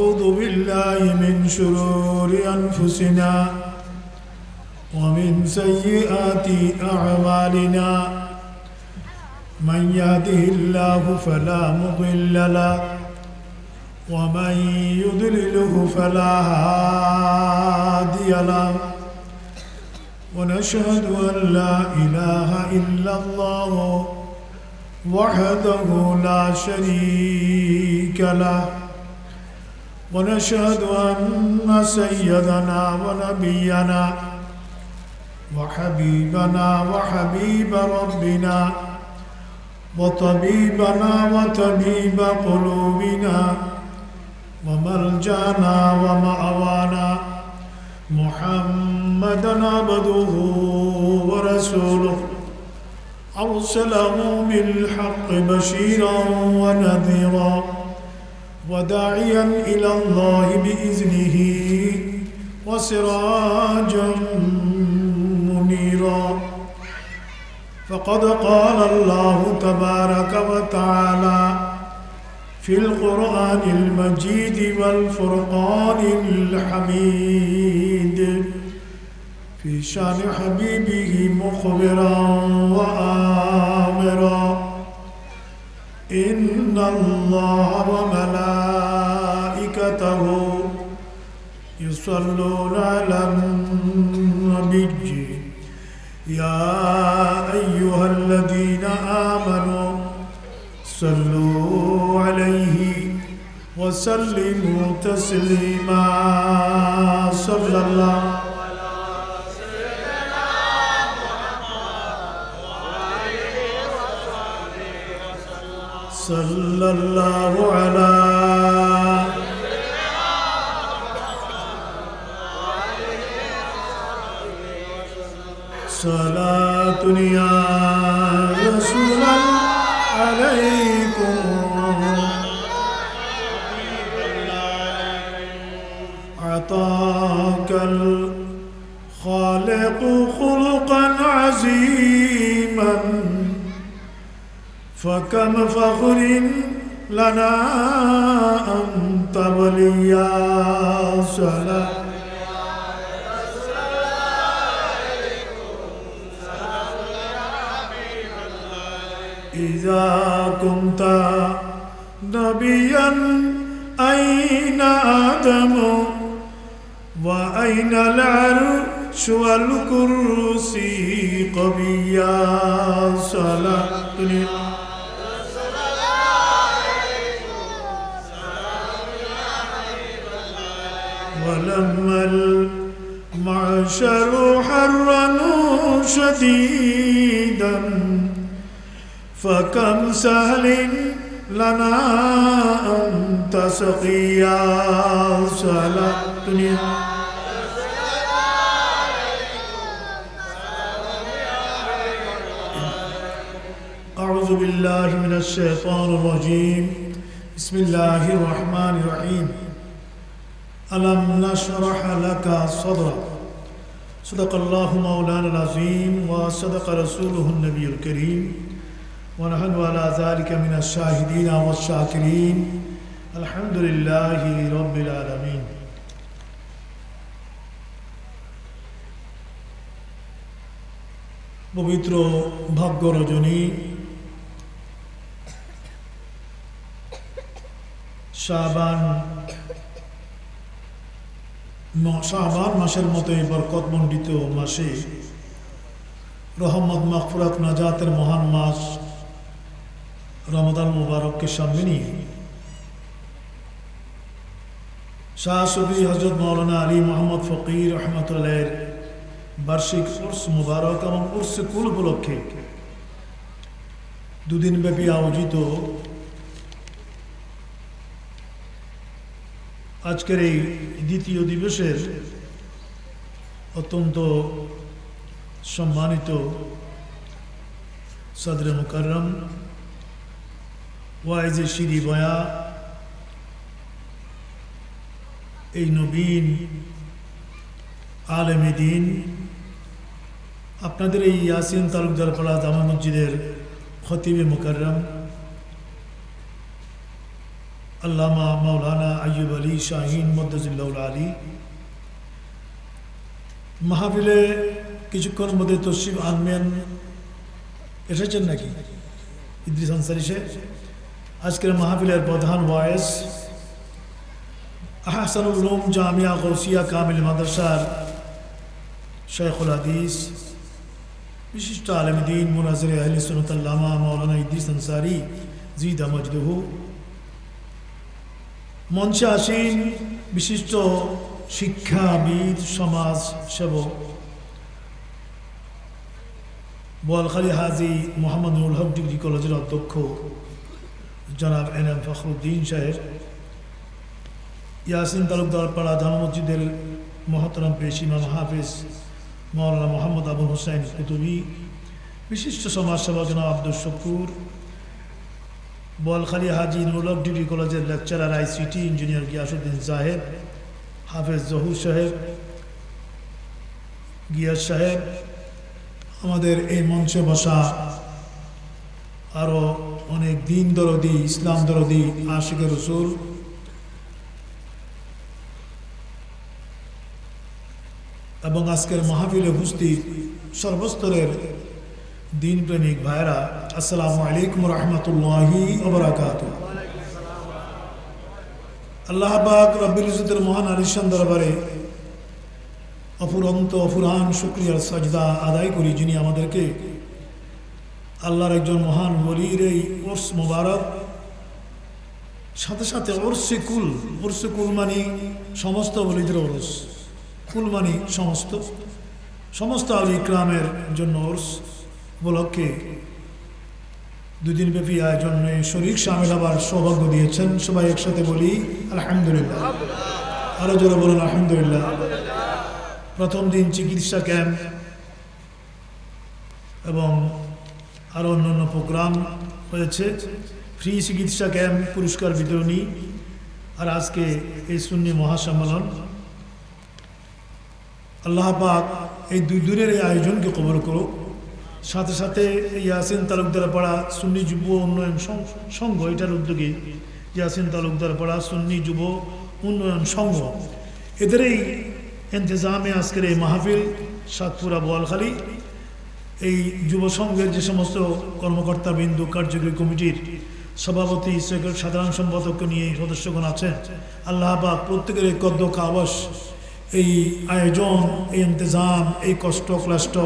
ونعوذ بالله من شرور أنفسنا ومن سيئات أعمالنا من يهده الله فلا مضل له ومن يضلله فلا هادي له ونشهد أن لا إله إلا الله وحده لا شريك له ونشهد أن سيدنا ونبينا وحبيبنا وحبيب ربنا وطبيبنا وطبيب قلوبنا وملجانا ومأوانا محمدا عبده ورسوله أرسله بالحق بشيرا ونذيرا وداعيا إلى الله بإذنه وسراجا منيرا فقد قال الله تبارك وتعالى في القرآن المجيد والفرقان الحميد في شان حبيبه مخبرا وآمرا إن الله وملائكته يصلون على النبي يا أيها الذين آمنوا صلوا عليه وسلموا تسليما صلى الله صلى الله على صلاة يا رسول عليكم أعطاك الخالق خلقا عظيما فكم فخر لنا أنت وليا صلاة إذا كنت نبيا أين آدم وأين العرش والكرسي قبيا صلاة ولما المعشر حرنوا شديدا فكم سهل لنا أنت سقيا صلاة أعوذ بالله من الشيطان الرجيم بسم الله الرحمن الرحيم ألم نشرح لك صدرك صدق الله مولانا العظيم وصدق رسوله النبي الكريم ونحن على ذلك من الشاهدين والشاكرين الحمد لله رب العالمين পবিত্র ভাগ্য রজনী শাবান মাসের মতো এই বরকতমণ্ডিত মাসে রহমত মাগফিরাত নাজাতের মহান মাস রমাদান মুবারককে সামনে নিয়ে শাহ সুফি হযরত মাওলানা আলী মোহাম্মদ ফকির রহমতুল্লাহের বার্ষিক উর্স মুবারক এবং উর্স কুল উপলক্ষে দুদিনব্যাপী আয়োজিত আজকের এই দ্বিতীয় দিবসের অত্যন্ত সম্মানিত সদরে মুকাররম ওয়াইজে শিরি বয়া এই নবীন আলেমে দ্বীন আপনাদের এই ইয়াসিন তালুকদার পাড়া জামা মসজিদের খতিবে মুকাররম আল্লামা মাওলানা আইয়ুব আলী শাহিন মদ্দাজিল্লাহুল আলী মাহফিলে কিছুক্ষণের মধ্যে তশরিফ আনবেন। এসেছেন নাকি ইদ্রিস আনসারী সাহেব? আজকের মাহফিলের প্রধান ওয়াইজ আহসানুল উলুম জামিয়া গৌসিয়া কামিল মাদ্রাসার শাইখুল হাদিস বিশিষ্ট আলেম দ্বীন মুনাজির আহলে সুন্নাত আল্লামা মাওলানা ইদ্রিস আনসারী জিদা মজদুহু, মঞ্চে আসীন বিশিষ্ট শিক্ষাবিদ, সমাজ সেবক বোয়ালখালী হাজী মোহাম্মদ নুরুল হক ডিগ্রি কলেজের অধ্যক্ষ জনাব এনএম ফখরুদ্দিন সাহেব, ইয়াসিন তালুকদার পাড়া জামা মসজিদের মহতরম পেশ ইমাম হাফিজ মাওলানা মোহাম্মদ আবুল হোসেন কুতুবী, বিশিষ্ট সমাজসেবক জনাব আব্দুল শকুর, বোয়ালখালী হাজী নুরুল হক ডিগ্রি কলেজের লেকচারার আইসিটি ইঞ্জিনিয়ার গিয়াসউদ্দিন সাহেব, হাফেজ জহুর সাহেব, গিয়াস সাহেব, আমাদের এই মঞ্চে বসা আরও অনেক দিন দরদি, ইসলাম দরদি, আশিকে রসুল, এবং আজকের মাহফিলে উপস্থিত সর্বস্তরের দিন প্রেমিক ভাইরা, আসসালামু আলাইকুম রহমতুল্লাহি ওয়া বারাকাতুহু। আল্লাহ পাক রব্বুল ইজ্জতের মহান আলিশান দরবারে অফুরন্ত অফুরান শুকরিয়ার সাজদা আদায় করি, যিনি আমাদেরকে আল্লাহর একজন মহান ওলির এই ওরস মুবারক, সাথে সাথে ওরসে কুল মানে সমস্ত ওলিদের ওরস, কুল মানে সমস্ত আলী ইকরামের জন্য ওরস উপলক্ষে দুদিন ব্যাপী আয়োজনে শরীক শামিল হবার সৌভাগ্য দিয়েছেন। সবাই একসাথে বলি আলহামদুলিল্লাহ। আরো জোরে বলুন আলহামদুলিল্লাহ। প্রথম দিন চিকিৎসা ক্যাম্প এবং আরও অন্যান্য প্রোগ্রাম হয়েছে, ফ্রি চিকিৎসা ক্যাম্প, পুরস্কার বিতরণী, আর আজকে এই সুন্নি মহাসম্মেলন। আল্লাহ পাক এই দুই দিনের এই আয়োজনকে কবুল করুক। সাথে সাথে ইয়াসিন তালুকদার পাড়া সুন্নি যুব উন্নয়ন সংঘ, এটার উদ্যোগে ইয়াসিন তালুকদার পাড়া সুন্নি যুব উন্নয়ন সংঘ, এদের এই ইন্তজামে আজকের এই মাহফিল সাতপুরা বোয়ালখালী এই যুব সংঘের যে সমস্ত কর্মকর্তা বিন্দু, কার্যকরী কমিটির সভাপতি, সাধারণ সম্পাদক নিয়ে সদস্যগণ আছেন, আল্লাহ পাক প্রত্যেকের এই কদ্দ কাবস, এই আয়োজন, এই ইন্তজাম, এই কষ্ট ক্লাষ্ট,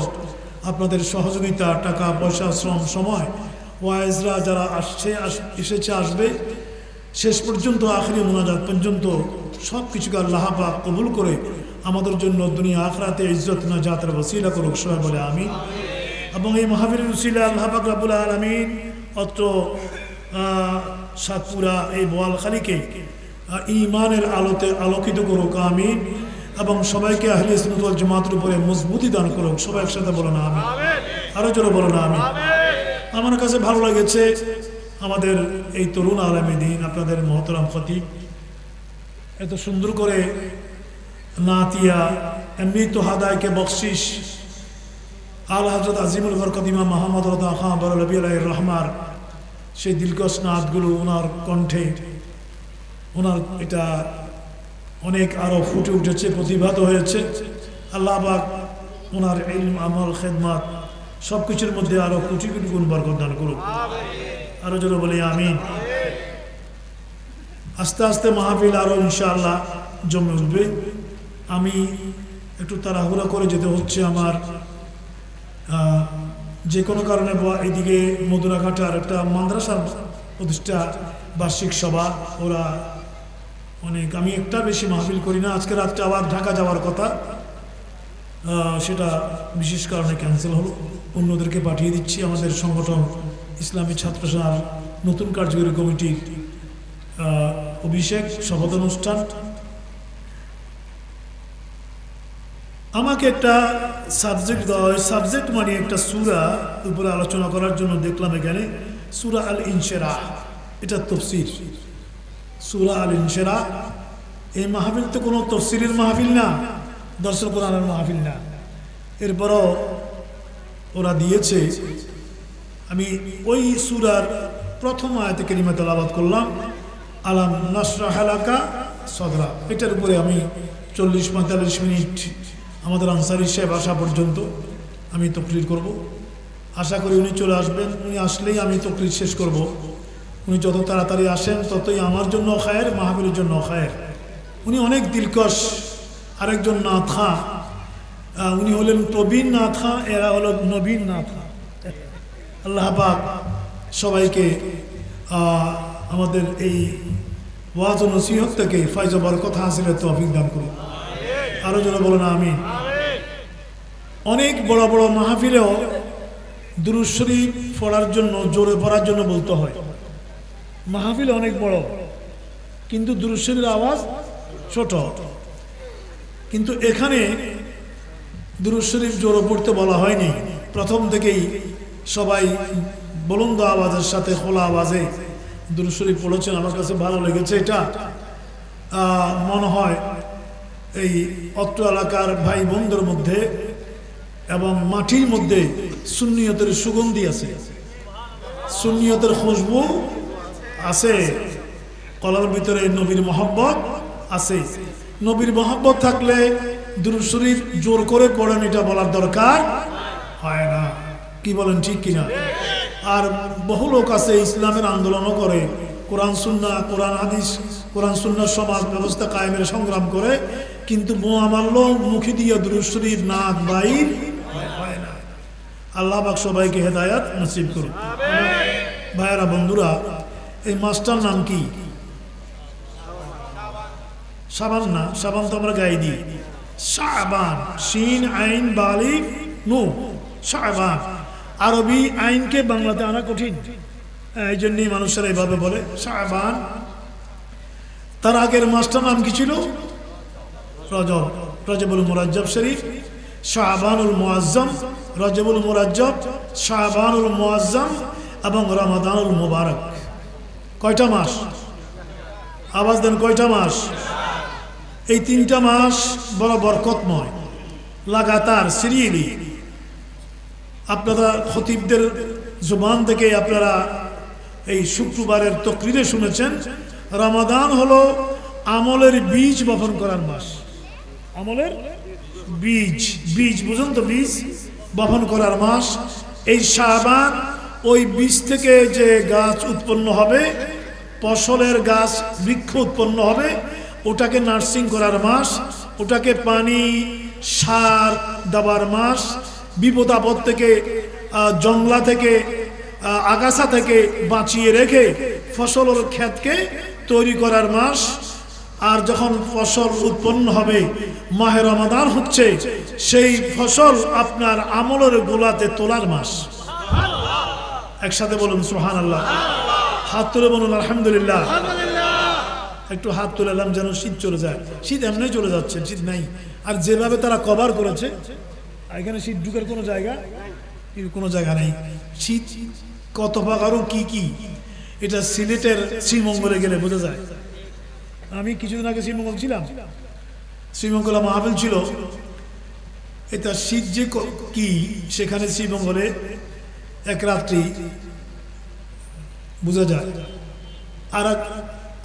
আপনাদের সহযোগিতা, টাকা পয়সা, শ্রম, সময়, ওয়াইজরা যারা এসেছে, আসবে, শেষ পর্যন্ত আখিরি মুনাজাত পর্যন্ত সব কিছুকে আল্লাহ পাক কবুল করে আমাদের জন্য দুনিয়া আখিরাতে ইজ্জত নাজাতের ওসিলা করুক। সবাই বলে আমিন। এবং এই মাহফিলের ওসিলা আল্লাহ পাক রব্বুল আলামিন অত্র সাতপুরা এই বোয়ালখালীকে ঈমানের আলোতে আলোকিত করুক আমিন। এবং সবাইকে আহলে সুন্নাত ওয়াল জামাতের উপরে মজবুতি দান করুক। সবাই একসাথে বলো না আমিন। আরো জোরে বলো না আমিন। আমার কাছে ভালো লেগেছে আমাদের এই তরুণ আলেমে দ্বীন, আপনাদের মহতরম খতিব এত সুন্দর করে নাতিয়া, এমনি তো হাদায়কে বকশিস, আল হযরত আজিমুল বরকত ইমাম মুহাম্মদ রদা খান বরলবি আলাইহির রহমার সেই দিলকশ নাতগুলো ওনার কণ্ঠে, ওনার এটা অনেক আরো ফুটে উঠেছে, প্রতিভাত হয়েছে। আল্লাহ পাক ওনার ইলম, আমল, খেদমত সব কিছুর মধ্যে আরো কোটি কোটি গুণ বরকত দান করুক। আরো জোরে বলি আমিন। আস্তে আস্তে মাহফিল আরো ইনশাআল্লাহ জমে উঠবে। আমি একটু তাড়াহুড়া করে যেতে হচ্ছে আমার, যে কোনো কারণে এইদিকে মধুরাঘাটার একটা মাদ্রাসার প্রতিষ্ঠা বার্ষিক সভা, ওরা অনেক, আমি একটা বেশি মাহফিল করি না, আজকে রাতটা আবার ঢাকা যাওয়ার কথা, সেটা বিশেষ কারণে ক্যান্সেল হলো। অন্যদেরকে পাঠিয়ে দিচ্ছি। আমাদের সংগঠন ইসলামী ছাত্র সেনার নতুন কার্যকরী কমিটির অভিষেক শপথ অনুষ্ঠান। আমাকে একটা সাবজেক্ট দেওয়া হয়, সাবজেক্ট মানে একটা সূরা উপরে আলোচনা করার জন্য দেখলাম এখানে সূরা আল ইনশিরাহ, এটা তাফসীর। সূরা আল ইনশিরাহ, এই মাহফিল তো কোনো তাফসীরের মাহফিল না, দর্শন কোরআনের মাহফিল না। এরপরও ওরা দিয়েছে, আমি ওই সূরার প্রথম আয়াতে কারিমা তেলাওয়াত করলাম। আলাম নাশরাহ লাকা সদরা, এটার উপরে আমি 40-45 মিনিট আমাদের আনসারী সাহেব আসা পর্যন্ত আমি তকরির করব। আশা করি উনি চলে আসবেন। উনি আসলেই আমি তকরির শেষ করব। উনি যত তাড়াতাড়ি আসেন ততই আমার জন্য খায়ের, মাহফিলের জন্য খায়ের। উনি অনেক দিলকশ। আরেকজন নাথ খাঁ, উনি হলেন প্রবীণ নাথ খাঁ, এরা হল নবীন নাথ খাঁ। আল্লাহ পাক সবাইকে আমাদের এই ওয়াজ ও নসিহত থেকে ফয়জ ও বরকত হাসিলের তৌফিক দান করুন। আরো যারা বলেন আমিন। অনেক বড় বড় মাহফিলেও দুরূদ শরীফ পড়ার জন্য, জোরে পড়ার জন্য বলতে হয়। মাহফিল অনেক বড়, কিন্তু দুরূদ শরীফের আওয়াজ ছোট। কিন্তু এখানে দুরূদ শরীফ জোরে পড়তে বলা হয়নি। প্রথম থেকেই সবাই বুলন্দ আওয়াজের সাথে খোলা আওয়াজে দুরূদ শরীফ পড়েছেন। আমার কাছে ভালো লেগেছে এটা। মনে হয় এই অত্র এলাকার ভাই বোনদের মধ্যে এবং মাটির মধ্যে সুন্নিয়তের সুগন্ধি আছে, সুন্নিয়তের খুশবু আছে, কলমের ভিতরে নবীর মহব্বত আছে। নবীর মহব্বত থাকলে দুরূদ শরীফ জোর করে পড়েন এটা বলার দরকার হয় না। কি বলেন, ঠিক কিনা? আর বহু লোক আছে ইসলামের আন্দোলনও করে, কোরআন সুন্নাহ, কোরআন হাদিস, কোরআন সুন্নাহ সমাজ ব্যবস্থা কায়েমের সংগ্রাম করে, কিন্তু বোমা মারল মুখে দিয়ে দুরূদ শরীফ নাক বাইর হয় না। আল্লাহ পাক সবাইকে হেদায়াত নসিব করুন। ভাইয়েরা, বন্ধুরা, এই মাসটার নাম কি? শাবান না? শাবান তো আমরা গায়ে দিই। শাবান, শিন আইন বালিগ নু, শাবান। আরবি আইনকে বাংলাতে আনা কঠিন, এই জন্যই মানুষেরা এইভাবে বলে শাবান। তার আগের মাসটার নাম কি ছিল? রজব, রজবুল মুরাজ্জব শরীফ, শাবানুল মুআজ্জম, রজবুল মুরাজ্জব, শাবানুল মুআজ্জম এবং রমাদানুল মুবারক। কয়টা মাস? আওয়াজ দেন, কয়টা মাস? এই 3টা মাস বড় বরকতময়, লাগাতার সিরিয়ালি। আপনারা খতিবদের জবান থেকে আপনারা এই শুক্রবারের তকরিরে শুনেছেন, রমাদান হলো আমলের বীজ বপন করার মাস। আমলের বীজ, বীজ বুঝুন তো, বীজ বপন করার মাস। এই শাবান ওই বীজ থেকে যে গাছ উৎপন্ন হবে, ফসলের গাছ, বৃক্ষ উৎপন্ন হবে, ওটাকে নার্সিং করার মাস, ওটাকে পানি সার দেওয়ার মাস, বিপদ আপদ থেকে, জংলা থেকে, আগাছা থেকে বাঁচিয়ে রেখে ফসলের ক্ষেতকে তৈরি করার মাস। আর যখন ফসল উৎপন্ন হবে, মাহে রমাদান হচ্ছে সেই ফসল আপনার আমলের গোলাতে তোলার মাস। একসাথে বলুন সুবহানাল্লাহ। হাত তুলে বলুন আলহামদুলিল্লাহ। একটু হাত তুলে এলাম যেন শীত চলে যায়। শীত এমনি চলে যাচ্ছে, শীত নাই। আর যেভাবে তারা কভার করেছে, এখানে শীত ঢুকার কোনো জায়গা নেই। শীত কত প্রকারও কি কি, এটা সিলেটের শ্রীমঙ্গলে গেলে বোঝা যায়। আমি কিছুদিন আগে শ্রীমঙ্গল ছিলাম, শ্রীমঙ্গলে মাহফিল ছিল। এটা শীত যে কি সেখানে শ্রীমঙ্গলে এক রাত্রি বোঝা যায়।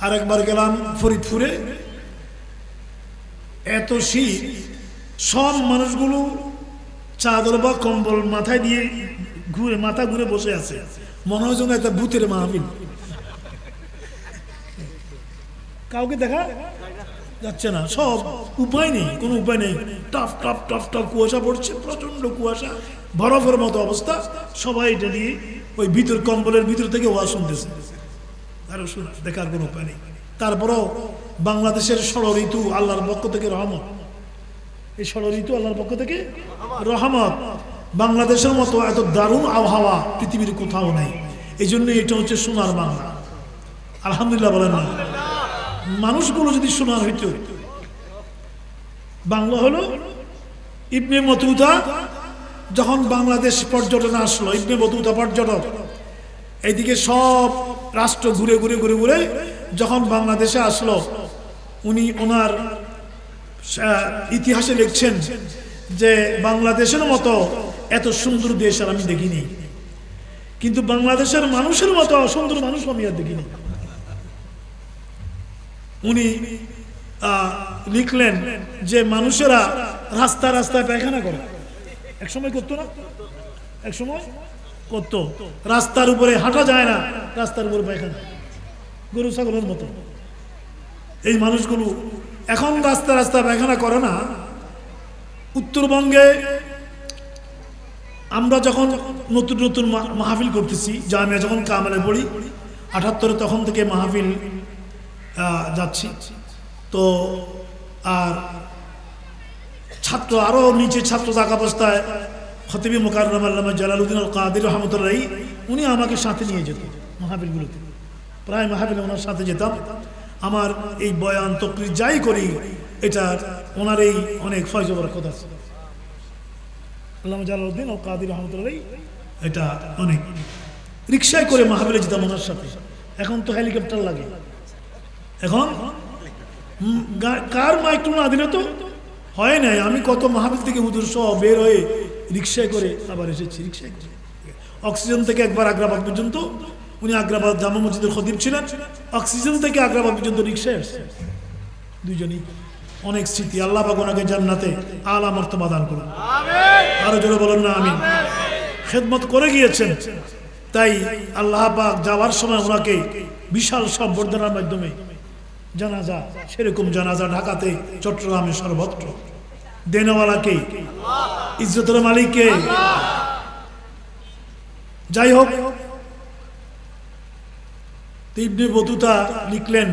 আরেকবার গেলাম ফরিদপুরে, এত শীত, সব মানুষগুলো চাদর বা কম্বল মাথায় দিয়ে মাথা ঘুরে বসে আছে, মনে হয় যেন একটা ভূতের মাহফিল। কাউকে দেখা যাচ্ছে না, সব উপায় নেই, কোনো উপায় নেই। টপ টপ টপ টপ কুয়াশা পড়ছে, প্রচন্ড কুয়াশা, বরফের মতো অবস্থা। সবাই এটা দিয়ে ওই ভিতর কম্বলের ভিতর থেকে ওয়াজ শুনতেছে, আরো শোনা, দেখার কোনো উপায় নেই। তারপরও বাংলাদেশের ষড় ঋতু আল্লাহর পক্ষ থেকে রহমত। এই ষড় ঋতু আল্লাহর পক্ষ থেকে রহমত। বাংলাদেশের মতো এত দারুণ আবহাওয়া পৃথিবীর কোথাও নেই। এই জন্য এটা হচ্ছে সোনার বাংলা। আলহামদুলিল্লাহ বলেন না? মানুষগুলো যদি সোনার হইত। বাংলা হলো ইবনে বতুতা যখন বাংলাদেশ পর্যটন আসলো, ইবনে বতুতা পর্যটক এইদিকে সব রাষ্ট্র ঘুরে ঘুরে ঘুরে ঘুরে যখন বাংলাদেশে আসলো, উনি ওনার ইতিহাসে লিখছেন যে বাংলাদেশের মতো এত সুন্দর দেশ আর আমি দেখিনি, কিন্তু বাংলাদেশের মানুষের মতো সুন্দর মানুষ আমি আর দেখিনি। উনি লিখলেন যে মানুষেরা রাস্তা রাস্তায় পায়খানা করে, এক সময় করতো না, এক সময় করতো, রাস্তার উপরে হাঁটা যায় না, রাস্তার উপরে পায়খানা, গরু ছাগলের মতো। এই মানুষগুলো এখন রাস্তা রাস্তা পায়খানা করে না। উত্তরবঙ্গে আমরা যখন নতুন নতুন মাহফিল করতেছি, জামিয়া যখন কামালে পড়ি 78-এ, তখন থেকে মাহফিল যাচ্ছি তো। আর ছাত্র আরো নিচে ছাত্র থাকা অবস্থায় খতিবি মুকাররম আল্লামা জালালউদ্দিন আল কাদের রহমতুল্লাহ উনি আমাকে সাথে নিয়ে যেত মাহফিলগুলোতে, প্রায় মাহফিলে ওনার সাথে যেতাম। আমার এই বয়ান তকরির যাই করি, এটা ওনার এই অনেক ফয়জ বরকত আছে। আল্লামা জালালউদ্দিন আল কাদের রহমতুল্লাহ, এটা অনেক রিকশায় করে মাহফিলে যেতাম ওনার সাথে। এখন তো হেলিকপ্টার লাগে, এখন কার মাইক্রো না দিলে তো হয় নাই। আমি কত মাহফিল থেকে হুজুর সহ বের হয়ে রিকশায় করে আবার এসেছি, রিকশায় করে। অক্সিজেন থেকে একবার আগ্রাবাদ পর্যন্ত, উনি আগ্রাবাদ জামা মসজিদের খতিব ছিলেন, অক্সিজেন থেকে আগ্রাবাদ পর্যন্ত রিকশায় আসছে দুইজনই। অনেক স্মৃতি। আল্লাহ পাক ওনাকে জান্নাতে আলা মর্তবা দান করুন, আরো জোরে বলেন না আমিন। খেদমত করে গিয়েছেন, তাই আল্লাহ পাক যাওয়ার সময় ওনাকে বিশাল সম্বর্ধনার মাধ্যমে জানাজা, সেরকম জানাজা ঢাকাতে, চট্টগ্রামে, সর্বত্র। দেনওয়ালাকে, ইজ্জতের মালিককে। যাই হোক, ইবনে বতুতা লিখলেন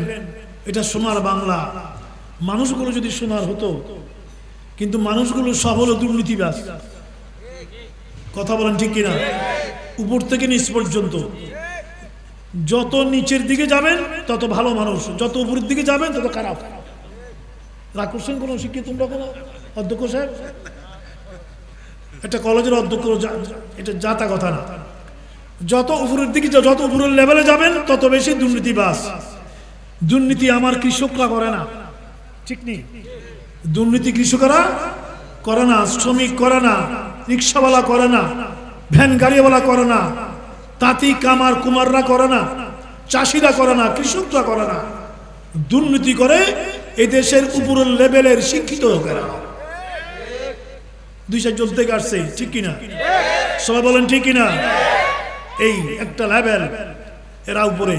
এটা সোনার বাংলা। মানুষগুলো যদি সোনার হতো, কিন্তু মানুষগুলো সব হলো দুর্নীতিবাজ। কথা বলেন ঠিক কিনা? উপর থেকে নিচ পর্যন্ত, যত নিচের দিকে যাবেন তত ভালো মানুষ, যত উপরের দিকে যাবেন তত খারাপ। রাগ করছেন কোন শিক্ষিত তোমরা, কোনো অধ্যক্ষ সাহেব? একটা কলেজের অধ্যক্ষ, এটা জাতা কথা না। যত উপরের দিকে, যত উপরের লেভেলে যাবেন তত বেশি দুর্নীতিবাজ। দুর্নীতি আমার কৃষকরা করে না, ঠিক নেই? দুর্নীতি কৃষকরা করে না, শ্রমিক করে না, রিক্সাওয়ালা করে না, ভ্যান গাড়িওয়ালা করে না, তাঁতি কামার কুমাররা করে না, চাষিরা করে না, কৃষকরা করে না। দুর্নীতি করে এই দেশের উপরের লেভেলের শিক্ষিত লোকেরা। 2-4 থেকে আসছে, ঠিক কিনা? সবাই বলেন ঠিক কিনা? এই একটা লেভেল, এরা উপরে,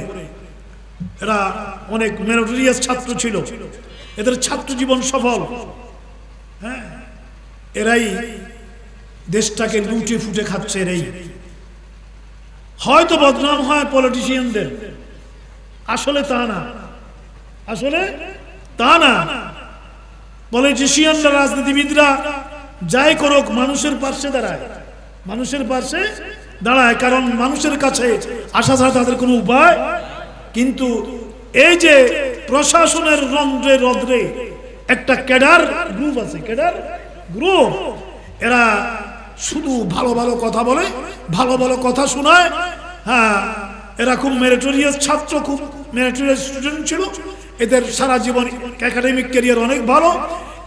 এরা অনেক মেরিটোরিয়াস ছাত্র ছিল, এদের ছাত্র জীবন সফল। হ্যাঁ, এরাই দেশটাকে লুটে ফুটে খাচ্ছে। এরাই হয়তো বদনাম হয় পলিটিশিয়ানদের, আসলে তা না, আসলে তা না। পলিটিশিয়ানরা, রাজনীতিবিদরা যাই করুক, মানুষের পাশে দাঁড়ায়, মানুষের পাশে দাঁড়ায়, কারণ মানুষের কাছে আসা ছাড়া তাদের কোনো উপায়। কিন্তু এই যে প্রশাসনের রন্ধ্রে রন্ধ্রে একটা ক্যাডার গ্রুপ আছে, ক্যাডার গ্রুপ, এরা শুধু ভালো ভালো কথা বলে, ভালো ভালো কথা শোনায়। হ্যাঁ, এরা খুব মেরিটোরিয়াস ছাত্র, খুব মেরিটোরিয়াস স্টুডেন্ট ছিল, এদের সারা জীবন একাডেমিক ক্যারিয়ার অনেক ভালো।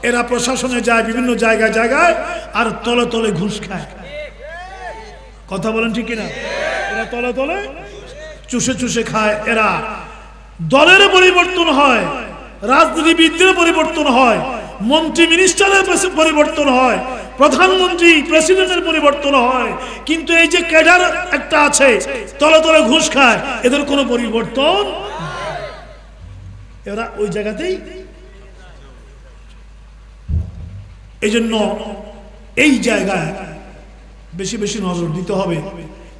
এরা প্রশাসনে যায় বিভিন্ন জায়গায় জায়গায়, আর তলে তলে ঘুষ খায়। কথা বলেন ঠিক কিনা? এরা তলে তলে চুষে চুষে খায়। এরা দলের পরিবর্তন হয়, রাজনীতিবিদদের পরিবর্তন হয়, মন্ত্রী মিনিস্টারের পরিবর্তন হয়, প্রধানমন্ত্রী প্রেসিডেন্টের পরিবর্তন হয়, কিন্তু এই যে ক্যাডার একটা আছে তলে তলে ঘুষ খায়, এদের কোনো পরিবর্তন। এরা ওই জায়গাতেই। এই জন্য এই জায়গায় বেশি বেশি নজর দিতে হবে।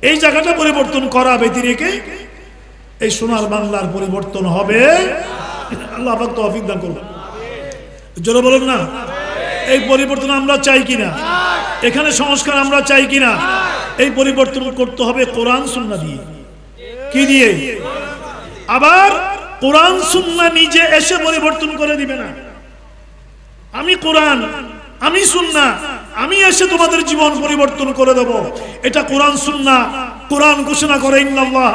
এই জায়গাটা পরিবর্তন করা ব্যতিরেকে এই সোনার বাংলার পরিবর্তন হবে। আল্লাহ পাক তৌফিক দান করুন। জোরে বলেন না। এই পরিবর্তন আমরা চাই কিনা? এখানে সংস্কার আমরা চাই কিনা? এই পরিবর্তন করতে হবে কোরআন সুন্নাহ দিয়ে। কি দিয়ে? আবার কোরআন সুন্নাহ নিজে এসে পরিবর্তন করে দিবে না। আমি কোরআন, আমি সুন্নাহ, আমি এসে তোমাদের জীবন পরিবর্তন করে দেব, এটা কোরআন সুন্নাহ। কোরআন ঘোষণা করে ইন্নাল্লাহ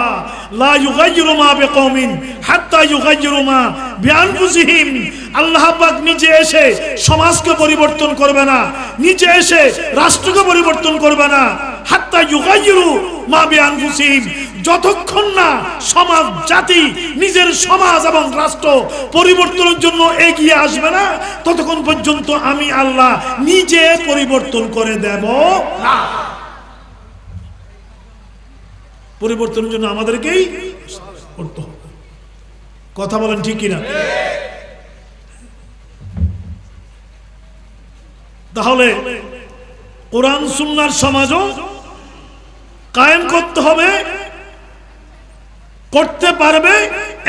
লা ইউগাইয়িরু মা বিকওমিন হাত্তা ইউগাইয়িরু মা বিআনফুসিহিম। আল্লাহ পাক নিজে এসে সমাজকে পরিবর্তন করবে না, নিজে এসে রাষ্ট্রকে পরিবর্তন করবে না, হাত্তা ইউগাইয়িরু মা বিআনফুসিহিম, যতক্ষণ না সমাজ জাতি নিজের সমাজ এবং রাষ্ট্র পরিবর্তনের জন্য এগিয়ে আসবে না, ততক্ষণ পর্যন্ত আমি আল্লাহ নিজে পরিবর্তন করে দেব না। পরিবর্তনের জন্য আমাদেরকেই করতে হবে। কথা বলেন ঠিক কিনা? তাহলে কোরআন সুন্নাহর সমাজও কায়েম করতে হবে, করতে পারবে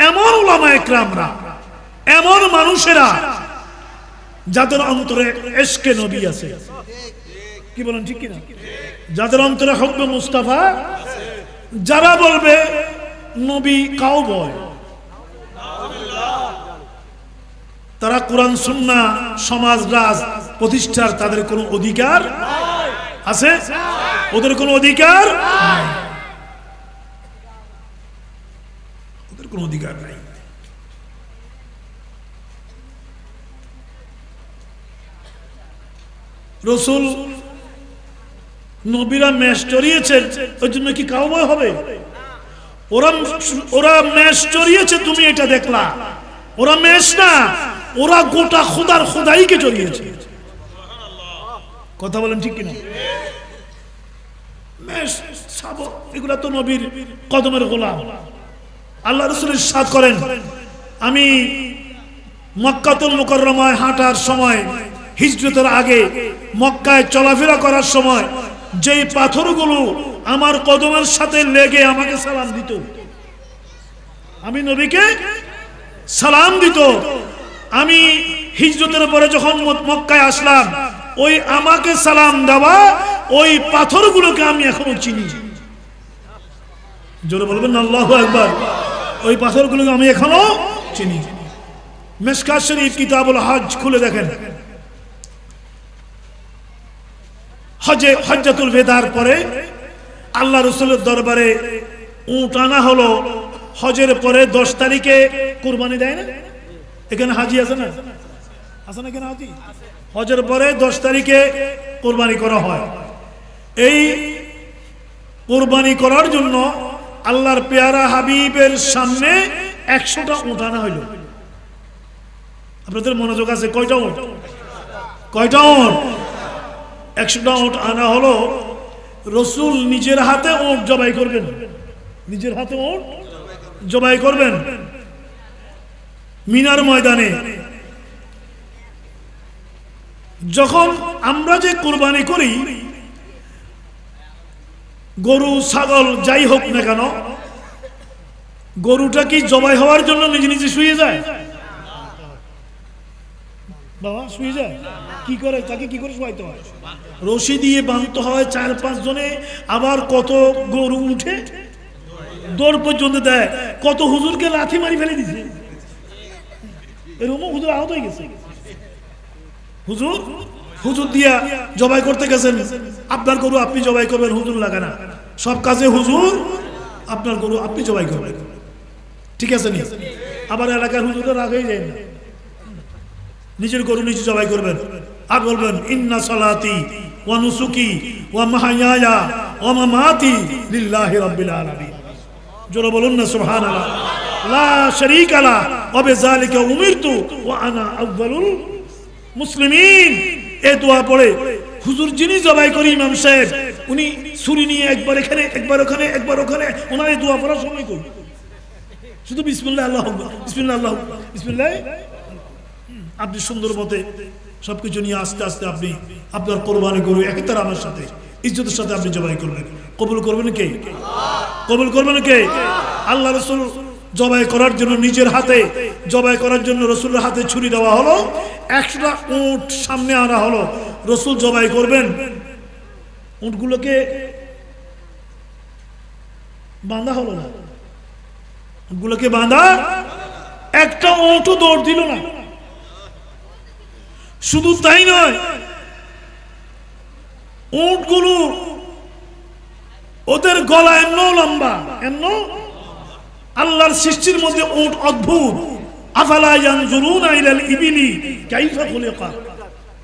এমন উলামায়ে কেরামরা, এমন মানুষেরা যাদের অন্তরে ইশকে নবী আছে। কি বলেন ঠিক কিনা? যাদের অন্তরে হুব্বে মুস্তাফা, যারা বলবে নবী কাউবয়, তারা কোরআন সুন্নাহ সমাজ রাজ প্রতিষ্ঠার তাদের কোনো অধিকার আছে? ওদের কোনো অধিকার নাই, ওদের কোনো অধিকার নাই। রাসূল নবীরা মেষ চড়িয়েছেন, ওই জন্য কি কাউবয় হবে? ওরা মেষ চড়িয়েছে, তুমি এটা দেখলা। ওরা মেষ না, ওরা গোটা খোদার খোদাইকে চড়িয়েছে। কথা বলেন ঠিক কিনা? মেষ শাবক এগুলা তো নবীর কদমের গোলাম। আল্লাহ রাসূল ইরশাদ করেন, আমি মক্কাতুল মুকাররমায় হাঁটার সময়, হিজরতের আগে মক্কায় চলাফেরা করার সময় যেই পাথরগুলো আমার কদমের সাথে লেগে আমাকে সালাম দিত, আমি নবীকে সালাম দিত, আমি হিজরতের পরে যখন মক্কায় আসলাম, ওই আমাকে সালাম দেওয়া ওই পাথরগুলোকে আমি এখনো চিনি। জোরে বলবেন আল্লাহু আকবার। ওই পাথরগুলোকে আমি এখনো চিনি। মিশকাত শরীফ কিতাবুল হজ খুলে দেখেন, হজ্জাতুল বেদার পরে আল্লাহ রাসূলের দরবারে উট আনা হলো। হজের পরে 10 তারিখে কুরবানি দেয় না? এখানে হাজি আছে না? আছে না এখানে হাজি? হজের পরে 10 তারিখে কুরবানি করা হয়। এই কুরবানি করার জন্য আল্লাহর পেয়ারা হাবিবের সামনে 100টা উট আনা হইল। আপনাদের মনোযোগ আছে? কয়টা উট? কয়টা উট? 100টা উট আনা হলো। রাসূল নিজের হাতে উট জবাই করবেন, নিজের হাতে উট জবাই করবেন মিনার ময়দানে। যখন আমরা যে কুরবানি করি, গরু ছাগল যাই হোক না কেন, গরুটা কি জবাই হওয়ার জন্য নিজে নিজে শুয়ে যায়? বাবা শুয়ে যায়? কি করে? তাকে কি করে শুয়াইতে হয়? রশি দিয়ে বাঁধতে হয় 4-5 জনে। আবার কত গরু উঠে দৌড় পর্যন্ত দেয়। কত হুজুরকে লাথি মারি ফেলে দিছে, এরকম হুজুর আহত হয়ে গেছে। হুজুর দিয়া জবাই করতে গেছেন, আপনার গরু আপনি জবাই করবেন, হুজুর লাগে না। সব কাজে হুজুর, আপনার গরু আপনি জবাই করবেন, ঠিক আছে নি? আবার এলাকার হুজুররা রাগ হয়ে যায় না, নিজের গরু নিজে জবাই করবেন। আর বলবেন ইন্না সালাতি ওয়া নুসুকি ওয়া মাহইয়ায়া ওয়া মামাতি লিল্লাহি রাব্বিল আলামিন। জোরে বলুন না সুবহানাল্লাহ। লা শারীকা লা ওয়া বিযালিকা উমিরতু ওয়া আনা আউয়ালুল মুসলিমিন। এই দোয়া পড়ে হুজুর যিনি জবাই করি ইমাম সাহেব, উনি ছুরি নিয়ে একবার এখানে একবার ওখানে একবার ওখানে, ওনার এই দোয়া পড়ার সময় কই শুধু বিসমিল্লাহ আল্লাহু আকবার, বিসমিল্লাহ আল্লাহু আকবার, বিসমিল্লাহ। আপনি সুন্দর মতে সবকিছু নিয়ে আস্তে আস্তে আপনি আপনার কোরবানি গরু একই আমার সাথে ইজ্জতের সাথে আপনি জবাই করবেন। কবুল করবেন কে? কবুল করবেন কে? আল্লাহ রাসূল জবাই করার জন্য নিজের হাতে জবাই করার জন্য রাসূলের হাতে ছুরি দেওয়া হলো। 100টা উট সামনে আনা হলো। রাসূল জবাই করবেন, উটগুলোকে বাঁধা হলো না, উটগুলোকে বাঁধা, একটা উটও দৌড় দিল না। শুধু তাই নয়, উটগুলো ওদের গলা এমন লম্বা, এমন। আল্লাহর সৃষ্টির মধ্যে উট অদ্ভুত। আফালা ইয়ানজুরুনা ইলাল ইবিলি কাইফা খুলিকাত।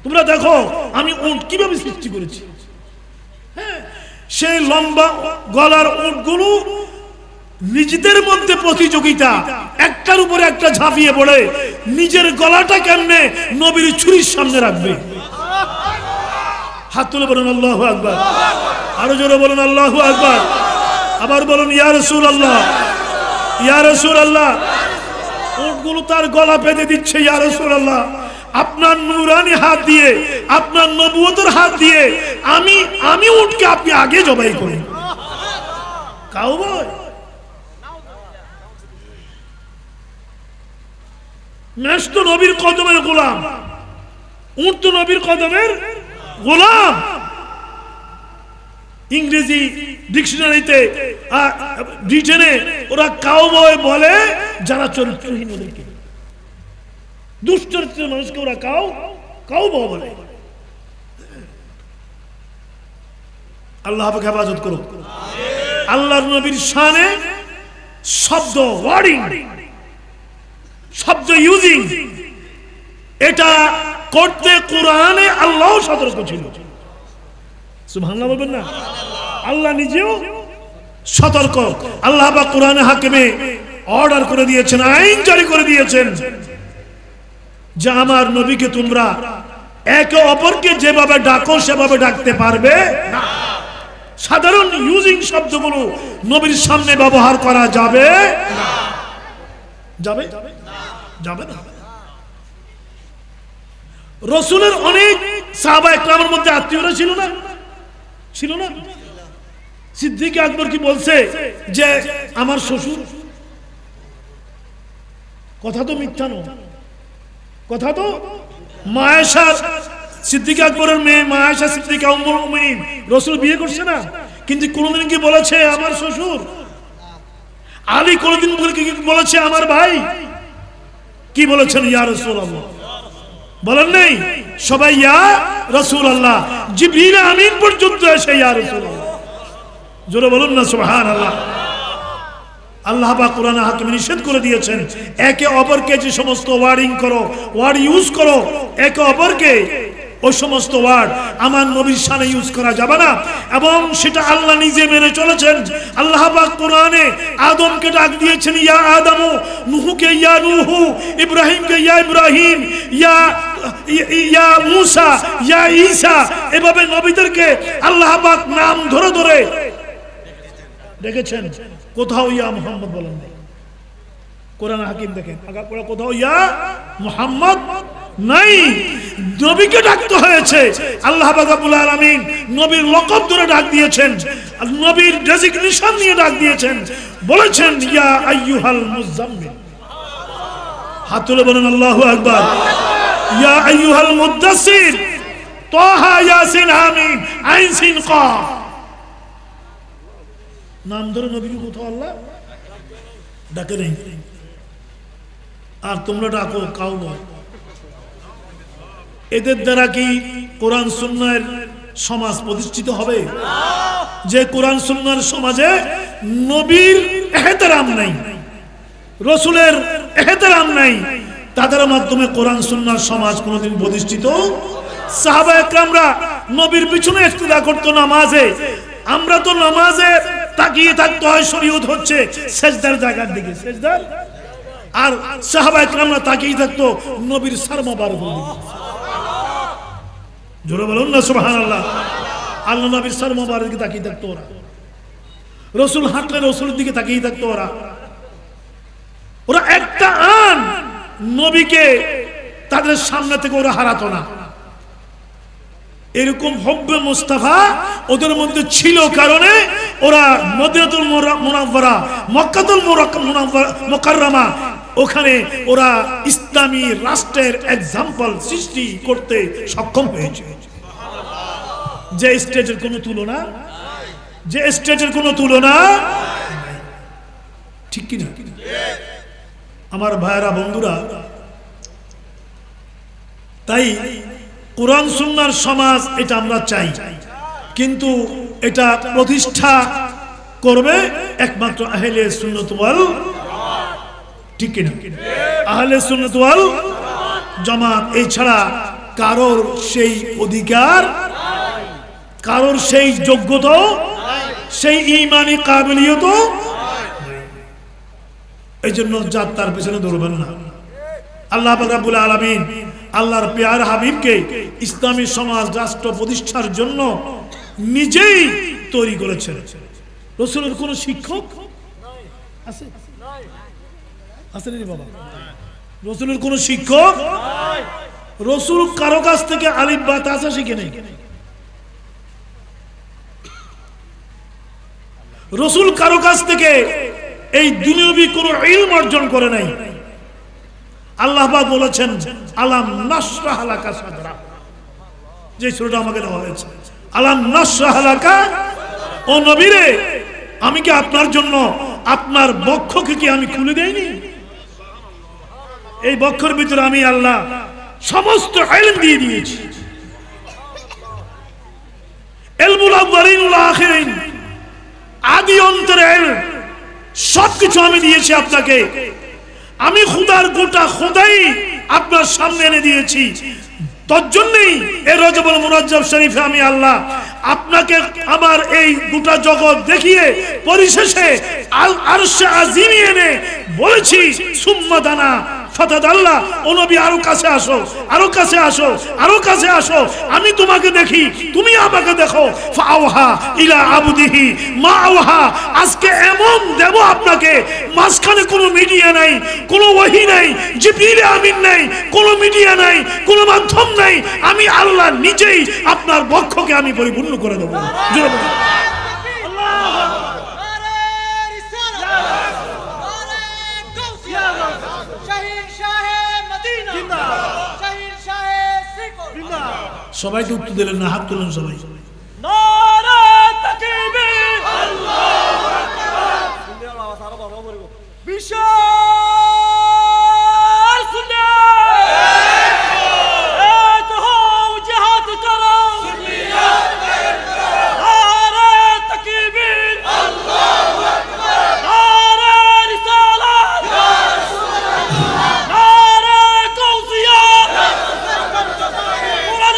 তোমরা দেখো আমি উট কিভাবে সৃষ্টি করেছি। হ্যাঁ, সেই লম্বা গলার উটগুলো নিজেদের মধ্যে প্রতিযোগিতা, একটার উপরে একটা ঝাঁপিয়ে পড়ে নিজের গলাটা কেমনে নবীর ছুরির সামনে রাখবে। হাত তুলে বলুন আল্লাহু আকবার, আরো জোরে বলুন আল্লাহু আকবার, আবার বলুন ইয়া রাসূলুল্লাহ, ইয়া রাসূলুল্লাহ। উটগুলো তার গলা বেঁধে দিচ্ছে, ইয়া রাসূলুল্লাহ আপনার নূরানি হাত দিয়ে, আপনার নবুয়তের হাত দিয়ে আমি উটকে আপনি আগে জবাই করেন। কাউবয় মেষ তো নবীর কদমের গোলাম, উট তো নবীর কদমের গোলাম। ইংরেজি ডিকশনারিতে ব্রিটেনে ওরা কাউবয় বলে যারা চরিত্রহীন, ওদেরকে দুশ্চরিত্রের মানুষকে ওরা কাউবয় বলে। আল্লাহ পাক হেফাজত করুন। আল্লাহর নবীর শানে শব্দ, ওয়ার্ডিং, শব্দ ইউজিং, এটা করতে কোরআনে আল্লাহ সতর্ক ছিল। সুবহানাল্লাহ বলবেন না? আল্লাহ নিজেও সতর্ক। আল্লাহ পাক কোরআনে হাকিমে অর্ডার করে দিয়েছেন, আইন জারি করে দিয়েছেন যে আমার নবীকে তোমরা একে অপরকে যেভাবে ডাকো সেভাবে ডাকতে পারবে না। সাধারণ ইউজিং শব্দগুলো নবীর সামনে ব্যবহার করা যাবে না। যাবে যাবে না। রাসূলের অনেক সাহাবায়ে কেরামের মধ্যে আত্মীয়রা ছিল না? ছিল না? সিদ্দিক আকবর কি বলছে যে আমার শ্বশুর? কথা তো মিথ্যা নয়, কথা তো। মা আয়েশা, সিদ্দিক আকবরের মেয়ে মা আয়েশা সিদ্দিকা উম্মুল মুমিনিন, রাসূল বিয়ে করছে না, কিন্তু কোনদিন কি বলেছে আমার শ্বশুর? আলী কোনদিন বলেছে আমার ভাই? কি বলেছেন? ইয়া রাসূলুল্লাহ বলেন নাই? সবাই ইয়া রাসূলুল্লাহ, জিবরিল আমিন পর্যন্ত এসে ইয়া রাসূলুল্লাহ। জোরে বলুন না সুবহানাল্লাহ। আল্লাহ পাক কোরআনে হাকিমে নিষেধ করে দিয়েছেন একে অপরকে যে সমস্ত ওয়ার্ডিং করো, ওয়ার্ড ইউজ করো, একে অপরকে ওই সমস্ত ওয়ার্ড আমার নবীর শানে ইউজ করা যাবে না। এবং সেটা আল্লাহ নিজে মেনে চলেছেন। আল্লাহ পাক কোরআনে আদমকে ডাক দিয়েছেন ইয়া আদমু, নূহকে ইয়া নূহু, ইব্রাহিমকে ইয়া ইব্রাহিম, ইয়া মুসা, ইয়া ঈসা, এভাবে নবীদেরকে আল্লাহ পাক নাম ধরে ধরে ডেকেছেন। কোথাও ইয়া মুহাম্মদ বলেন নাই। কোরআন হাকিম দেখেন, কোথাও ইয়া মুহাম্মদ নাই। নবীকে ডাকতে হয়েছে। আল্লাহ পাক রব্বুল আলামিন নবীর লকব ধরে ডাক দিয়েছেন, নবীর ডেজিগনেশন নিয়ে ডাক দিয়েছেন, বলেছেন ইয়া আইয়ুহাল মুজাম্মিল। হাত তুলে বলেন আল্লাহু আকবার। ইয়া আইয়ুহাল মুদাসসির, তাহা ইয়াসিন আমিন আইন সিন কাফ। নাম ধরে নবীকে কোথাও আল্লাহ ডাকে নেই। আর তোমরা ডাকো কাউবয়। এদের দ্বারা কি কোরআন সুন্নাহর সমাজ প্রতিষ্ঠিত হবে? যে কোরআন সুন্নাহর সমাজে নবীর ইহতিরাম নাই, রাসূলের ইহতিরাম নাই, তাদের মাধ্যমে কোরআন সুন্নাহর সমাজ কোনোদিন প্রতিষ্ঠিত। সাহাবায়ে কেরামরা নবীর পিছনে ইক্তেদা করতো নামাজে। আমরা তো নামাজে তাকিয়ে থাকতে হয়, শরীয়ত হচ্ছে সেজদার জায়গার দিকে, সেজদার। আর সাহাবায়ে কেরামরা তাকিয়ে থাকতো নবীর সার মোবারক দিকে। জোরে বলুন না সুবহানাল্লাহ। আল্লাহ নবীর সার মোবারক দিকে তাকিয়ে থাকতো ওরা। রাসূল হাঁটলে রাসূলের দিকে তাকিয়ে থাকতো ওরা। ওরা একটা আন নবীকে তাদের সামনে থেকে ওরা হারাতো না। এরকম হব্বে মুস্তাফা ওদের মধ্যে ছিল কারণে ওরা মদিনাতুল মুনাওয়ারা, মক্কাতুল মুকাররমা, ওখানে ওরা ইসলামী রাষ্ট্রের এক্সাম্পল সৃষ্টি করতে সক্ষম হয়েছে। যে স্টেটের কোনো তুলনা, যে স্টেটের কোনো তুলনা, ঠিক কি না? আমার ভাইরা বন্ধুরা, তাই কোরআন সুন্নাহর সমাজ এটা আমরা চাই, কিন্তু এটা প্রতিষ্ঠা করবে একমাত্র আহলে সুন্নাত ওয়াল, ঠিক কি না? আহলে সুন্নাত ওয়াল জামাত। এছাড়া কারোর সেই অধিকার, কারোর সেই যোগ্যতা সেই ঈমানি কাবিলিয়ত এই জন্য যাত্রার পেছনে দৌড়বেন না। আল্লাহ পাক রব্বুল আলামিন আল্লাহর প্যার হাবিবকে ইসলামী সমাজ রাষ্ট্র প্রতিষ্ঠার জন্য নিজেই তৈরি করেছেন। রাসূলের কোন শিক্ষক আছে? আছে না বাবা? রাসূলের কোন শিক্ষক নাই। রাসূল কারো কাছ থেকে আলিফ বা তাসা শিখে নেই। রাসূল কারো কাছ থেকে এই দুনিয়াবি কোন ইলম অর্জন করে নাই। আল্লাহ পাক বলেছেন আলাম নাশরাহ লাকা সাদরা, যে সূরাটা আমাকে দেওয়া হয়েছে, আলাম নাশরাহ লাকা, ও নবী রে আমি কি আপনার জন্য আপনার বক্ষকে কি আমি খুলে দেইনি? এই বক্ষের ভিতরে আমি আল্লাহ সমস্ত ইলম দিয়ে দিয়েছি। ইলমুল আউয়ালিন ওয়াল আখিরিন, আদি অন্তর ইলম সবকিছু আমি দিয়েছি আপনাকে। আমি খুদার গোটা খোদাই আপনার সামনে এনে দিয়েছি। তোর জন্যই এই রজবুল মুরাজ্জাব শরীফে আমি আল্লাহ আপনাকে আমার এই গোটা জগৎ দেখিয়ে পরিশেষে আরশে আজিমে এনে বলেছি সুম্মা দানা ফাতাদাল্লাহ, ও নবী আরো কাছে আসো, আরো কাছে আসো, আরো কাছে আসো, আমি তোমাকে দেখি, তুমি আমাকে দেখো। ফাওহা ইলা আবদিহি মা আওহা, আজকে এমন দেব আপনাকে মাঝখানে কোনো মিডিয়া নাই, কোনো ওহী নাই, জিবরিল আমিন নাই, কোনো মিডিয়া নাই, কোনো মাধ্যম নাই, আমি আল্লাহ নিজেই আপনার বক্ষকে আমি পরিপূর্ণ করে দেব। সবাইকে উত্তর দিলেন না? হাত তুলেন সবাই। নারে তাকবীর, আল্লাহু আকবার, বিশাল সুন্নাত, এক হও জিহাদ করো, নারে তাকবীর, আল্লাহু আকবার, নারে রিসালাত, ইয়া রাসূলুল্লাহ, নারে গাউসিয়া, ইয়া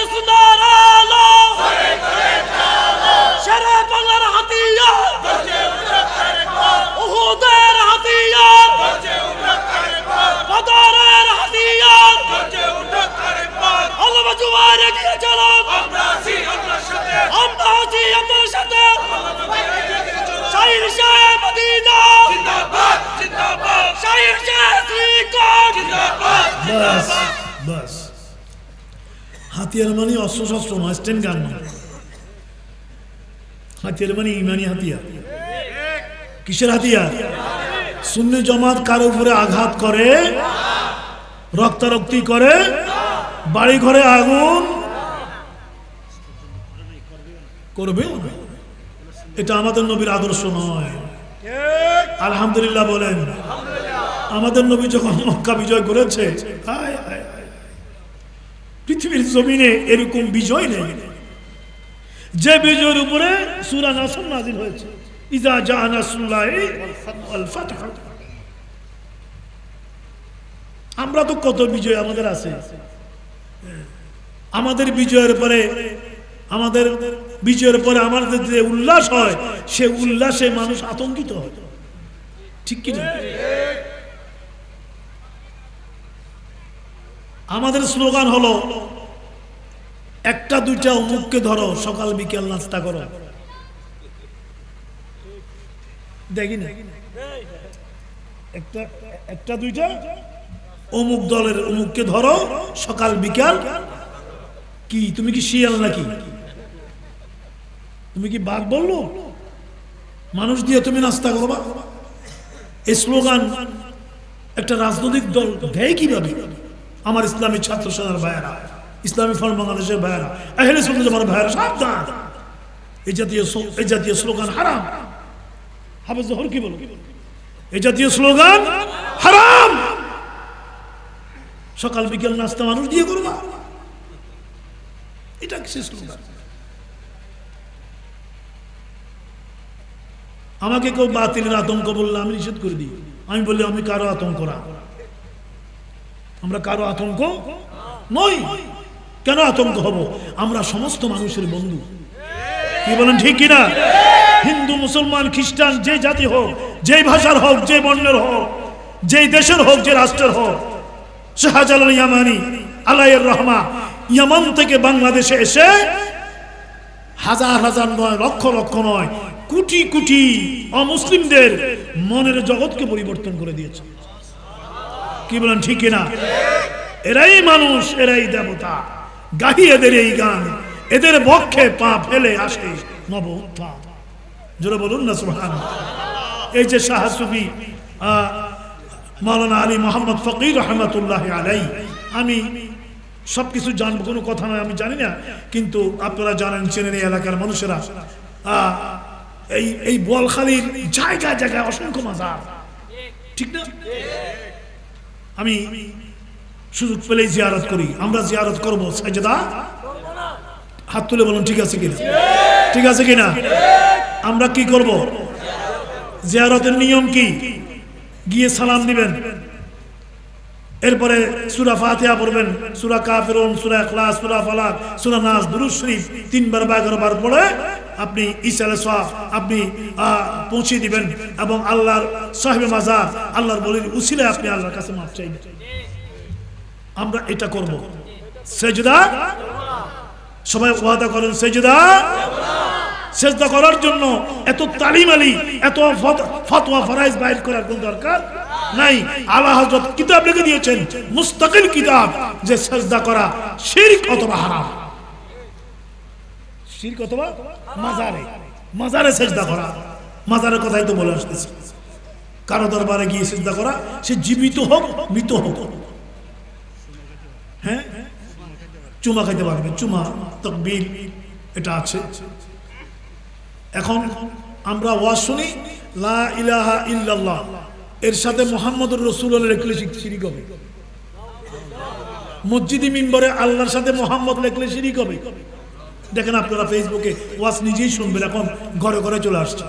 বাস। হাতিয়ার মানে অস্ত্র শস্ত্র নয়, স্টেন গান নয়। হাতিয়ার মানে ইমানি হাতিয়ার। কিসের হাতিয়ার? সুন্নি জামাত কারো উপরে আঘাত করে, রক্তারক্তি করে, বাড়ি ঘরে আগুন করবে, এটা আমাদের নবীর আদর্শ নয়। আলহামদুলিল্লাহ বলেন। আমাদের নবী যখন মক্কা বিজয় করেছে, পৃথিবীর জমিনে এরকম বিজয় নেই যে বিজয়ের উপরে সূরা নাসর নাযিল হয়েছে, ইজা জা নাসরুল্লাহি ওয়াল ফাতহ। আমরা তো কত বিজয় আমাদের আছে। আমাদের বিজয়ের পরে আমাদের যে উল্লাস হয়, সে উল্লাসে মানুষ আতঙ্কিত হয়, ঠিক কি না? আমাদের স্লোগান হলো একটা দুইটা অমুককে ধরো, সকাল বিকেল নাস্তা করো। দেখি না একটা দুইটা অমুক দলের অমুককে ধরো, সকাল বিকেল। কি তুমি কি শিয়াল নাকি? তুমি কি বাঘ বললো? মানুষ দিয়ে তুমি নাস্তা করবা? এই স্লোগান একটা রাজনৈতিক দল দেয় কিভাবে? আমার ইসলামী ছাত্র সেনার ভাইয়েরা, ইসলামী ফ্রন্ট বাংলাদেশের ভাইয়েরা, আহলে সুন্নাত জামাতের ভাইয়েরা, সাবধান, এই জাতীয় স্লোগান হারাম। হাফেজ জোহর কি বলো? এই জাতীয় স্লোগান হারাম। সকাল বিকেল নাস্তা মানুষ দিয়ে করবা, এটা কি স্লোগান? আমাকে কেউ বাতিলের আতঙ্ক বললে আমি নিষেধ করে দিই। আমি বললি আমি কারো আতঙ্ক না, আমরা কারো আতঙ্ক নই। কেন আতঙ্ক হব? আমরা সমস্ত মানুষের বন্ধু। কি বলেন ঠিক কিনা? হিন্দু মুসলমান খ্রিস্টান যে জাতি হোক, যে ভাষার হোক, যে বর্ণের হোক, যে দেশের হোক, যে রাষ্ট্রের হোক, শাহজালাল ইয়ামানি আলাইহির রহমা ইয়ামান থেকে বাংলাদেশে এসে হাজার হাজার নয়, লক্ষ লক্ষ নয়, কোটি কোটি অমুসলিমদের মনের জগৎকে পরিবর্তন করে দিয়েছে। কি বলেন ঠিক কিনা? এরাই মানুষ, এরাই দেবতা। গাহি এদের এই গান, এদের বক্ষে পা ফেলে আসে নব উত্থান। জোরে বলুন না সুবহানাল্লাহ। এই যে শাহ সুফি মাওলানা আলী মোহাম্মদ ফকির রহমতুল্লাহ আলাইহি, আমি সবকিছু জানবো, কোনো কথা নয় আমি জানি না, কিন্তু আপনারা জানেন, চেনেন এই এলাকার মানুষেরা। এই বোয়ালখালীর জায়গায় জায়গায় অসংখ্য মাজার, ঠিক না? আমি সুযোগ পেলেই জিয়ারত করি। আমরা জিয়ারত করবো, সাজদা হাত তুলে বলুন ঠিক আছে কিনা? ঠিক আছে কিনা? আমরা কি করব? জিয়ারতের নিয়ম কি? গিয়ে সালাম দিবেন, এরপরে সূরা ফাতিহা পড়বেন, সূরা কাফিরুন, সূরা ইখলাস, সূরা ফালাক, সূরা নাস, দুরূদ শরীফ 3 বার বা 11 বার পড়ে আপনি ইসালে সওয়াব আপনি পৌঁছে দিবেন, এবং আল্লাহর সাহেবে মাজার, আল্লাহর বলির উসিলায় আপনি আল্লাহর কাছে মাফ চাইবেন। আমরা এটা করব। সেজদা, সবাই ওয়াদা করেন সেজদা। সেজদা করার জন্য এত তালিম আলী, এত ফতোয়া ফরাইজ বাইর করার কোন দরকার নাই। আলা হযরত কিতাব লিখে দিয়েছেন, মুস্তাকিল কিতাব, যে সেজদা করা শিরক অথবা হারাম। শিরক অথবা মাজারে, মাজারে সেজদা করা, মাজারের কথাই তো বলে আসতেছি। কারো দরবারে গিয়ে সেজদা করা, সে জীবিত হোক মৃত হোক, হ্যাঁ, চুমা খাইতে পারবে, চুমা তাকবীর এটা আছে। এখন আমরা ওয়াজ শুনি লা ইলাহা ইল্লাল্লাহ, এর সাথে মুহাম্মদুর রাসূলুল্লাহ লিখলে শিরক হবে। মসজিদে মিম্বরে আল্লাহর সাথে মুহাম্মদ লিখলে শিরক হবে। দেখেন আপনারা ফেসবুকে ওয়াজ নিজেই শুনবেন, এখন ঘরে ঘরে চলে আসছে।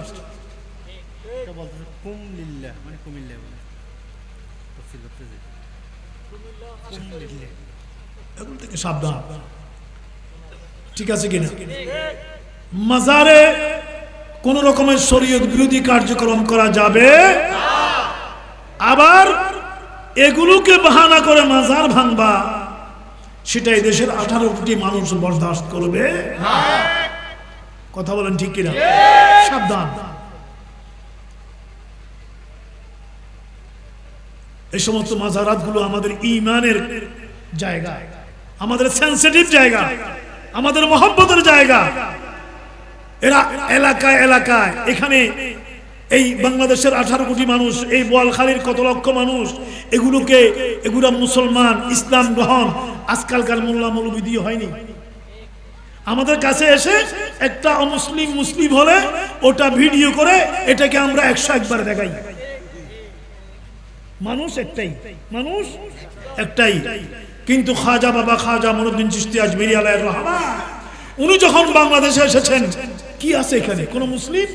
এগুলো থেকে সাবধান, ঠিক আছে কিনা? মাজারে কোন রকমের শরীয়ত বিরোধী কার্যক্রম করা যাবে, আবার এগুলোকে বাহানা করে মাজার ভাঙবা, সেটাই দেশের 18 কোটি মানুষ বরদাস্ত করবে না। কথা বলেন ঠিক কিনা? সাবধান। এই সমস্ত মাজারাতগুলো আমাদের ঈমানের জায়গা, আমাদের সেনসিটিভ জায়গা, আমাদের মহব্বতের জায়গা। এরা এলাকায় এলাকায়, এখানে এই বাংলাদেশের 18 কোটি মানুষ, এই বোয়ালখালীর কত লক্ষ মানুষ, এগুলা মুসলমান, ইসলাম গ্রহণ আজকালকার মোল্লা মৌলবি দিয়ে হয়নি। আমাদের কাছে এসে একটা অমুসলিম মুসলিম হলে ওটা ভিডিও করে এটাকে আমরা 101 বার দেখাই। মানুষ একটাই, মানুষ একটাই। কিন্তু খাজা বাবা খাজা মঈনুদ্দিন চিশতি আজমিরি আলাইহির রহমা, উনি যখন বাংলাদেশে এসেছেন, কি আছে এখানে? কোন মুসলিম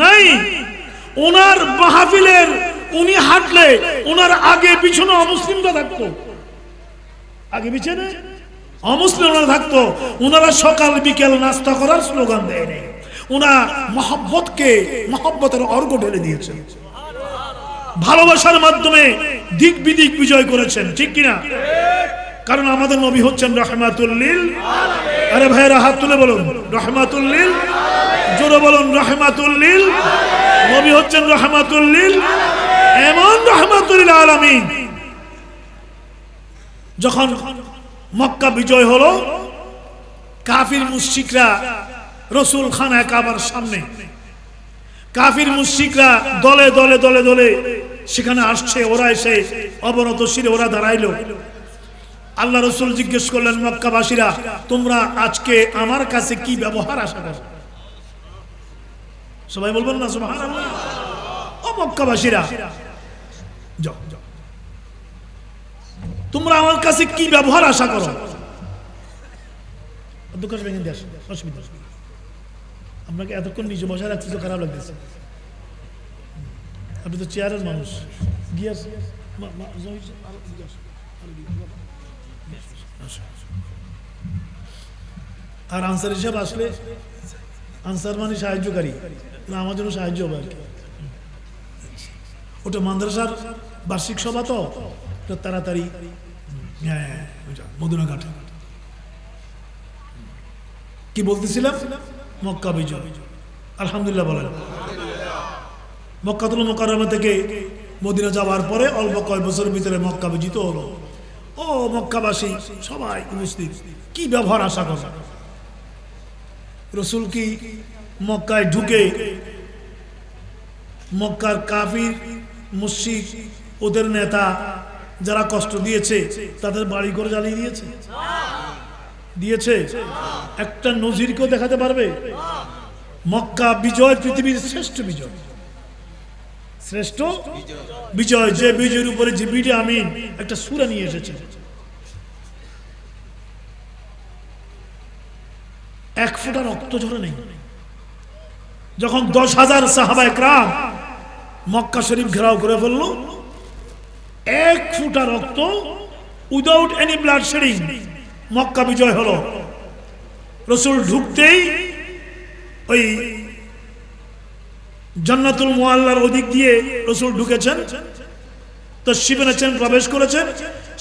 নাই। ওনার মাহফিলের উনি হাঁটলে ওনার আগে পিছনে অমুসলিমরা থাকতো, আগে পিছনে অমুসলিমরা থাকতো। ওনারা সকাল বিকেল নাস্তা করার স্লোগান দেয়নি, ওনারা মহব্বতের অর্ঘ ঢেলে দিয়েছেন, ভালোবাসার মাধ্যমে দিক বিদিক বিজয় করেছেন, ঠিক কিনা? কারণ আমাদের নবী হচ্ছেন রাহমাতুল লিল আলামিন। আরে ভাইরা হাত তুলে বলুন রাহমাতুল লিল, জোরে বলুন রাহমাতুল লিল। নবী হচ্ছেন রাহমাতুল লিল আলামিন, এমন রাহমাতুল লিল আলামিন। যখন মক্কা বিজয় হলো, কাফির মুশরিকরা রাসূল খানায় কাবার সামনে, কাফির মুশরিকরা দলে দলে দলে দলে সেখানে আসছে। ওরা এসে অবনত শিরে ওরা দাঁড়াইলো। আল্লাহ রাসূল জিজ্ঞেস করলেন, মক্কাবাসীরা তোমরা আজকে আমার কাছে কি ব্যবহার আশা করো? সবাই বলবেন না সুবহানাল্লাহ। ও মক্কাবাসীরা, যাও তোমরা আমার কাছে কি ব্যবহার আশা করো? দোকান ভেঙে দিয়ে আসো, অসুবিধা। আপনাকে এতক্ষণ নিচে বসে রাখছি তো খারাপ লাগতেছে। আপনি তো চেয়ারের মানুষ। গিয়াস আর আনসার হিসাব আসলে আনসার মানে সাহায্যকারী, আমার জন্য সাহায্য হবে আর কি। ওটা মাদ্রাসার বার্ষিক সভা তো তাড়াতাড়ি। হ্যাঁ, মদিনা ঘাটে কি বলতেছিলাম? মক্কা বিজয়, আলহামদুলিল্লাহ বলেন। মক্কাতুল মুকাররমা থেকে মদিনা যাওয়ার পরে অল্প কয়েক বছরের ভিতরে মক্কা বিজিত হলো। ও মক্কাবাসী সবাই উপস্থিত, কি ব্যবহার আশা করে? রসুল কি মক্কায় ঢুকে মক্কার কাফির মুশরিক ওদের নেতা যারা কষ্ট দিয়েছে তাদের বাড়ি করে জ্বালিয়ে দিয়েছে? দিয়েছে? একটা নজিরকেও দেখাতে পারবে? মক্কা বিজয় পৃথিবীর শ্রেষ্ঠ বিজয়, শ্রেষ্ঠ বিজয়, যে বিজয়ের উপরে জিবরিল আমিন একটা সূরা নিয়ে এসেছে। এক ফোঁটা রক্ত ঝরে নেই। যখন 10,000 সাহাবায়ে কেরাম মক্কা শরীফ ঘেরাও করে ফেলল, এক ফোঁটা রক্ত, without any blood shedding Mecca বিজয় হলো। রসুল ঢুকতেই ওই জান্নাতুল মুআল্লার ওদিক দিয়ে রসুল ঢুকেছেন, তাশরীফ এনেছেন, প্রবেশ করেছেন।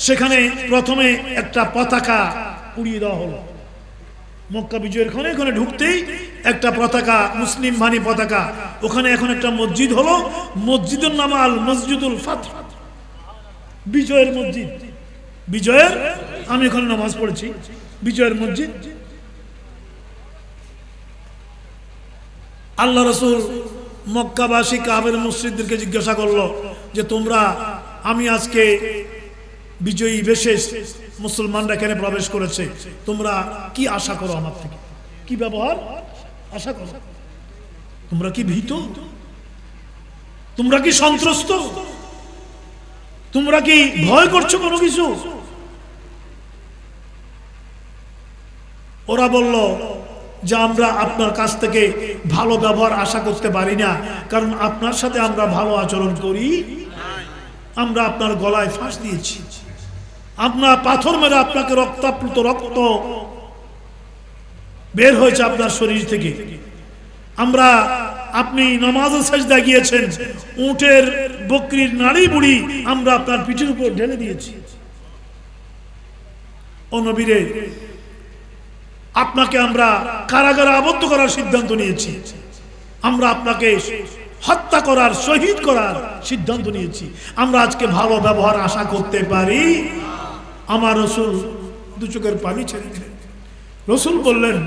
সেখানে প্রথমে একটা পতাকা উড়িয়ে দেওয়া হলো। মক্কা বিজয়ের ক্ষণে ক্ষণে ঢুকতেই একটা পতাকা, মুসলিম বাহিনী পতাকা, ওখানে এখন একটা মসজিদ হলো, মসজিদের নাম আল মসজিদুল ফাতহ, বিজয়ের মসজিদ। বিজয়ের, আমি ওখানে নামাজ পড়েছি, বিজয়ের মসজিদ। আল্লাহ রসুল মক্কাবাসী কাফের মুশরিকদেরকে জিজ্ঞাসা করলো যে তোমরা, আমি আজকে বিজয়ী বেশে মুসলমানরা এখানে প্রবেশ করেছে, তোমরা কি আশা করো আমার থেকে? কি ব্যবহার আশা করো? তোমরা কি ভীত? তোমরা কি সন্ত্রস্ত? তোমরা কি ভয় করছো কোনো কিছু? ওরা বলল যে আমরা আপনার কাছ থেকে ভালো ব্যবহার আশা করতে পারি না, কারণ আপনার সাথে আমরা ভালো আচরণ করি। আমরা আপনার গলায় ফাঁস দিয়েছি, আপনার পাথর মেরে আপনাকে রক্তাপ্লুত রক্ত বের হয়েছে আপনার শরীর থেকে। আমরা, আপনি নামাজে সাজদা গিয়েছেন, উটের বকরির নাড়ি বুড়ি আমরা আপনার পিঠের উপর ঢেলে দিয়েছি। ও নবীরে, আপনাকে আমরা কারাগারে আবদ্ধ করার সিদ্ধান্ত নিয়েছি, আমরা আপনাকে হত্যা করার, শহীদ করার সিদ্ধান্ত নিয়েছি। আমরা আজকে ভালো ব্যবহার আশা করতে পারি? আমার রসুল দু চোখের পানি ছেড়ে দিলেন। রসুল বললেন,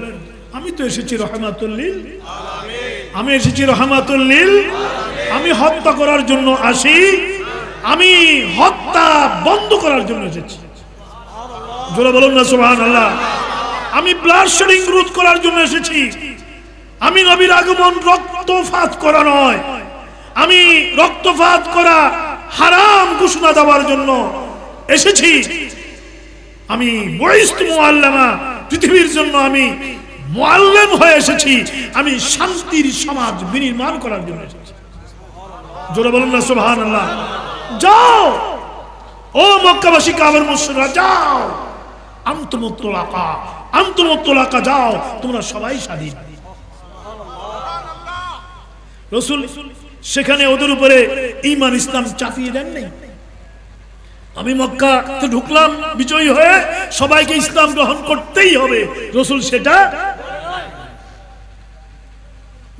আমি তো এসেছি রহমাতুল লিল আলামিন, আমি এসেছি রহমাতুল লিল আলামিন। আমি হত্যা করার জন্য আসি, আমি হত্যা বন্ধ করার জন্য এসেছি। জোরে বলুন না সুবহানাল্লাহ। আমি ব্লাড শেডিং রোধ করার জন্য এসেছি। আমি নবীর আগমন রক্তপাত করা নয়, আমি রক্তপাত করা হারাম ঘোষণা দেওয়ার জন্য এসেছি। আমি বুইসতু মুআল্লামা, পৃথিবীর জন্য আমি মুআল্লিম হয়ে এসেছি। আমি শান্তির সমাজ বিনির্মাণ করার জন্য এসেছি। জোরে বলুন না সুবহানাল্লাহ। যাও ও মক্কাবাসী কাফের মুশরিকরা, যাও, আনতুমুত তুলাকা, আনতুমুত তুলাকা, যাও, তোমরা সবাই স্বাধীন। রসুল সেখানে ওদের উপরে ঈমান ইসলাম চাপিয়ে দেন নাই। আমি মক্কাতে ঢুকলাম বিজয়ী হয়ে, সবাইকে ইসলাম গ্রহণ করতেই হবে, রসুল সেটা,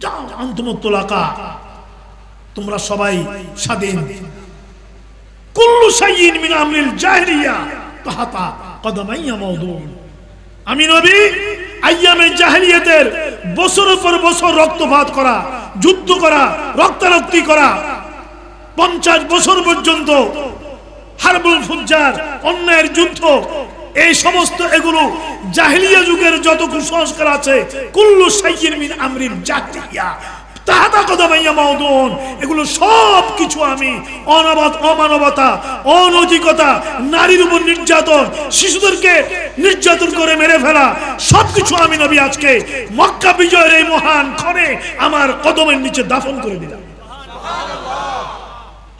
যাও আনতুমুত তুলাকা, তোমরা সবাই স্বাধীন। কুল্লু শাইইন মিন আমরিল জাহিলিয়া তাহাতা কদমাইয়া মাওদুন। আমি নবী আইয়ামে জাহেলিয়াতের বছরের পর বছর রক্তপাত করা, যুদ্ধ করা, রক্তারক্তি করা, 50 বছর পর্যন্ত হারবুল ফুজ্জার, অন্যায়ের যুদ্ধ, এই সমস্ত এগুলো জাহেলিয়া যুগের যত কুসংস্কার আছে, কুল্লু শাইইন মিন আমরিল জাহিলিয়া তাহাতা কদমাইয়া মাওদুন, এগুলো সব কিছু আমি অমানবতা, অনৈতিকতা, নারীর উপর নির্যাতন, শিশুদেরকে নির্যাতন করে মেরে ফেলা, সবকিছু আমি নবী আজকে মক্কা বিজয়ের এই মহান ক্ষণে আমার কদমের নিচে দাফন করে দিলাম।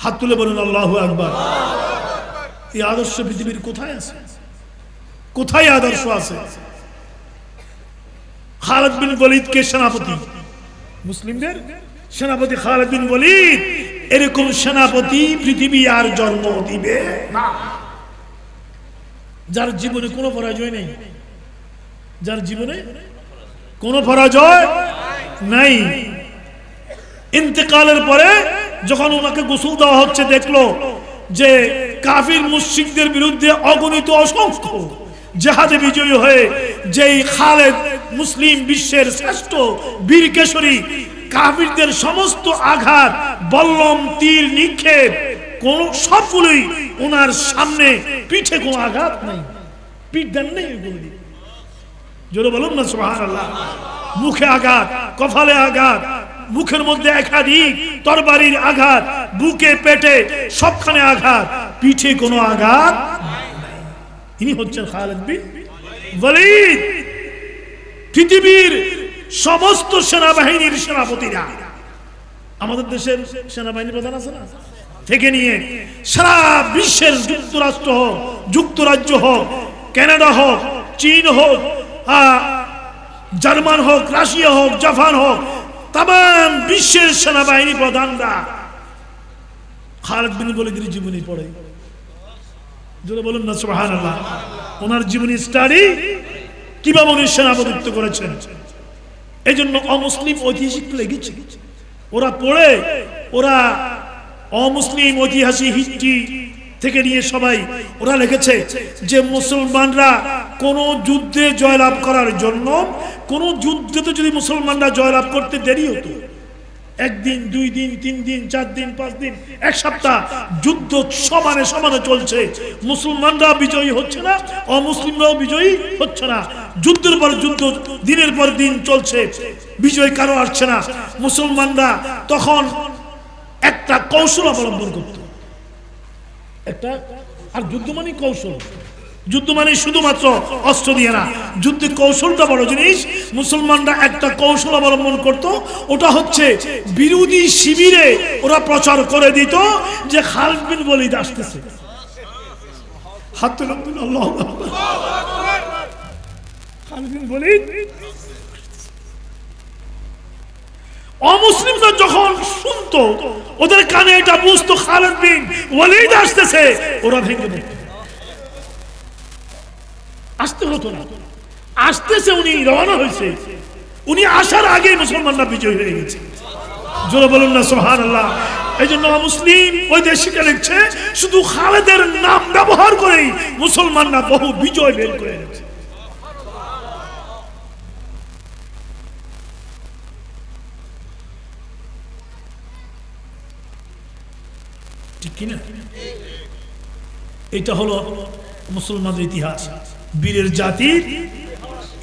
হাত তুলে বলুন আল্লাহু আকবার। এই আদর্শ পৃথিবীর কোথায় আছে? কোথায় আদর্শ আছে? খালিদ বিন ওয়ালিদকে সেনাপতি, মুসলিমদের সেনাপতি খালিদ বিন ওয়ালিদ, এরকম সেনাপতি পৃথিবী আর জন্ম দিবে না, যার জীবনে কোনো পরাজয় নেই, যার জীবনে কোনো পরাজয় নাই। ইন্তেকালের পরে যখন ওনাকে গোসল দেওয়া হচ্ছে, দেখলো যে কাফির মুশরিকদের বিরুদ্ধে অগণিত অসংখ্য জিহাদে বিজয়ী হয়ে যেই খালেদ মুসলিম বিশ্বের শ্রেষ্ঠ বীর কেশরী, কাফিরদের সমস্ত আঘাত, বল্লম, তীর, নিক্ষেপ কোন সবগুলোই ওনার সামনে, পিঠে কোনো আঘাত নাই, পিঠ দেন নেই ওগুলো দিয়ে। জোরে বলুন না সুবহানাল্লাহ। মুখে আঘাত, কপালে আঘাত, মুখের মধ্যে একাধিক তরবারির আঘাত, বুকে পেটে সবখানে আঘাত, পিঠে কোনো আঘাত। ইনি হচ্ছেন খালিদ বিন ওয়ালিদ। পৃথিবীর সমস্ত সেনাবাহিনীর সেনাপতিরা, আমাদের দেশের সেনাবাহিনী প্রধান আছে না, থেকে নিয়ে সারা বিশ্বের যুক্তরাষ্ট্র হোক, যুক্তরাজ্য হোক, কানাডা হোক, চীন হোক, জার্মান হোক, রাশিয়া হোক, জাপান হোক, তাম বিশ্বের সেনাবাহিনী প্রধানরা খালিদ বিন ওয়ালিদের জীবনী পড়ে। জোরে বলুন না সুবহানাল্লাহ। ওনার জীবনী স্টাডি, কিভাবে উনি সেনাপতিত্ব করেছেন। এই জন্য অমুসলিম ঐতিহাসিক লেগেছে, ওরা পড়ে, ওরা অমুসলিম ঐতিহাসিক হিস্ট্রি থেকে নিয়ে সবাই ওরা লিখেছে যে মুসলমানরা কোন যুদ্ধে জয়লাভ করার জন্য, কোন যুদ্ধে তো যদি মুসলমানরা জয়লাভ করতে দেরি হতো, একদিন, 2 দিন, 3 দিন, 4 দিন, 5 দিন, 1 সপ্তাহ যুদ্ধ সমানে সমানে চলছে, মুসলমানরা বিজয়ী হচ্ছে না, অমুসলিমরাও বিজয়ী হচ্ছে না, যুদ্ধের পর যুদ্ধ, দিনের পর দিন চলছে, বিজয় কারো আসছে না। মুসলমানরা তখন একটা কৌশল অবলম্বন করত, একটা, আর যুদ্ধ মানে কৌশল, যুদ্ধ মানে শুধুমাত্র অস্ত্র দিয়ে না, যুদ্ধের কৌশলটা বড় জিনিস। মুসলমানরা একটা কৌশল অবলম্বন করত, ওটা হচ্ছে বিরোধী শিবিরে ওরা প্রচার করে দিত যে খালিদ বিন ওয়ালিদ আসতেছে। হাত তুলুন, আল্লাহু আকবার। খালিদ বিন ওয়ালিদ। অমুসলিমরা যখন শুনতো, ওদের কানে এটা বুঝতো খালিদ বিন ওয়ালিদ আসতেছে, ওরা ভেঙে পড়তো। আসতে হতো না, আসতেছে, উনি রওনা হয়েছে, উনি আসার আগে মুসলমানরা বিজয় হয়ে গেছে। জোরে বলুন না সুবহানাল্লাহ। এই জন্য মুসলিম ঐতিহাসিকরা লিখছে, শুধু খালেদের নাম ব্যবহার করেই মুসলমানরা বহু বিজয় বের করে গেছে। ঠিক কিনা? এটা হলো মুসলমানদের ইতিহাস, বীরের জাতির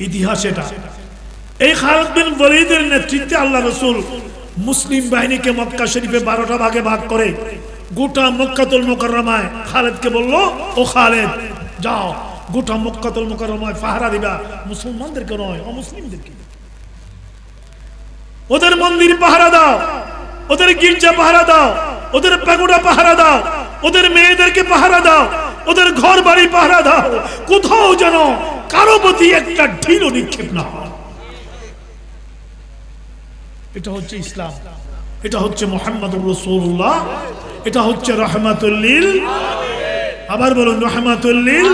ইতিহাস এটা। এই খালিদ বিন ওয়ালিদের নেতৃত্বে আল্লাহ রাসূল মুসলিম বাহিনীকে মক্কা শরীফে 12টা ভাগে ভাগ করে গোটা মক্কাতুল মুকাররমায় খালিদকে বলল, ও খালিদ যাও গোটা মক্কাতুল মুকাররমায় পাহারা দিবা, মুসলমানদেরকে নয়, অমুসলিমদেরকে। ওদের মন্দির পাহারা দাও, ওদের গির্জা পাহারা দাও, ওদের পাগোড়া পাহারা দাও, ওদের মেয়েদেরকে পাহারা দাও, ওদের ঘর বাড়ি পাহারা দাও, কোথাও যেন কারো প্রতি একটা ঢিলও নিক্ষেপ না হয়। এটা হচ্ছে ইসলাম, এটা হচ্ছে মুহাম্মদুর রাসূলুল্লাহ, এটা হচ্ছে রাহমাতুল লিল, আবার বলুন রাহমাতুল লিল।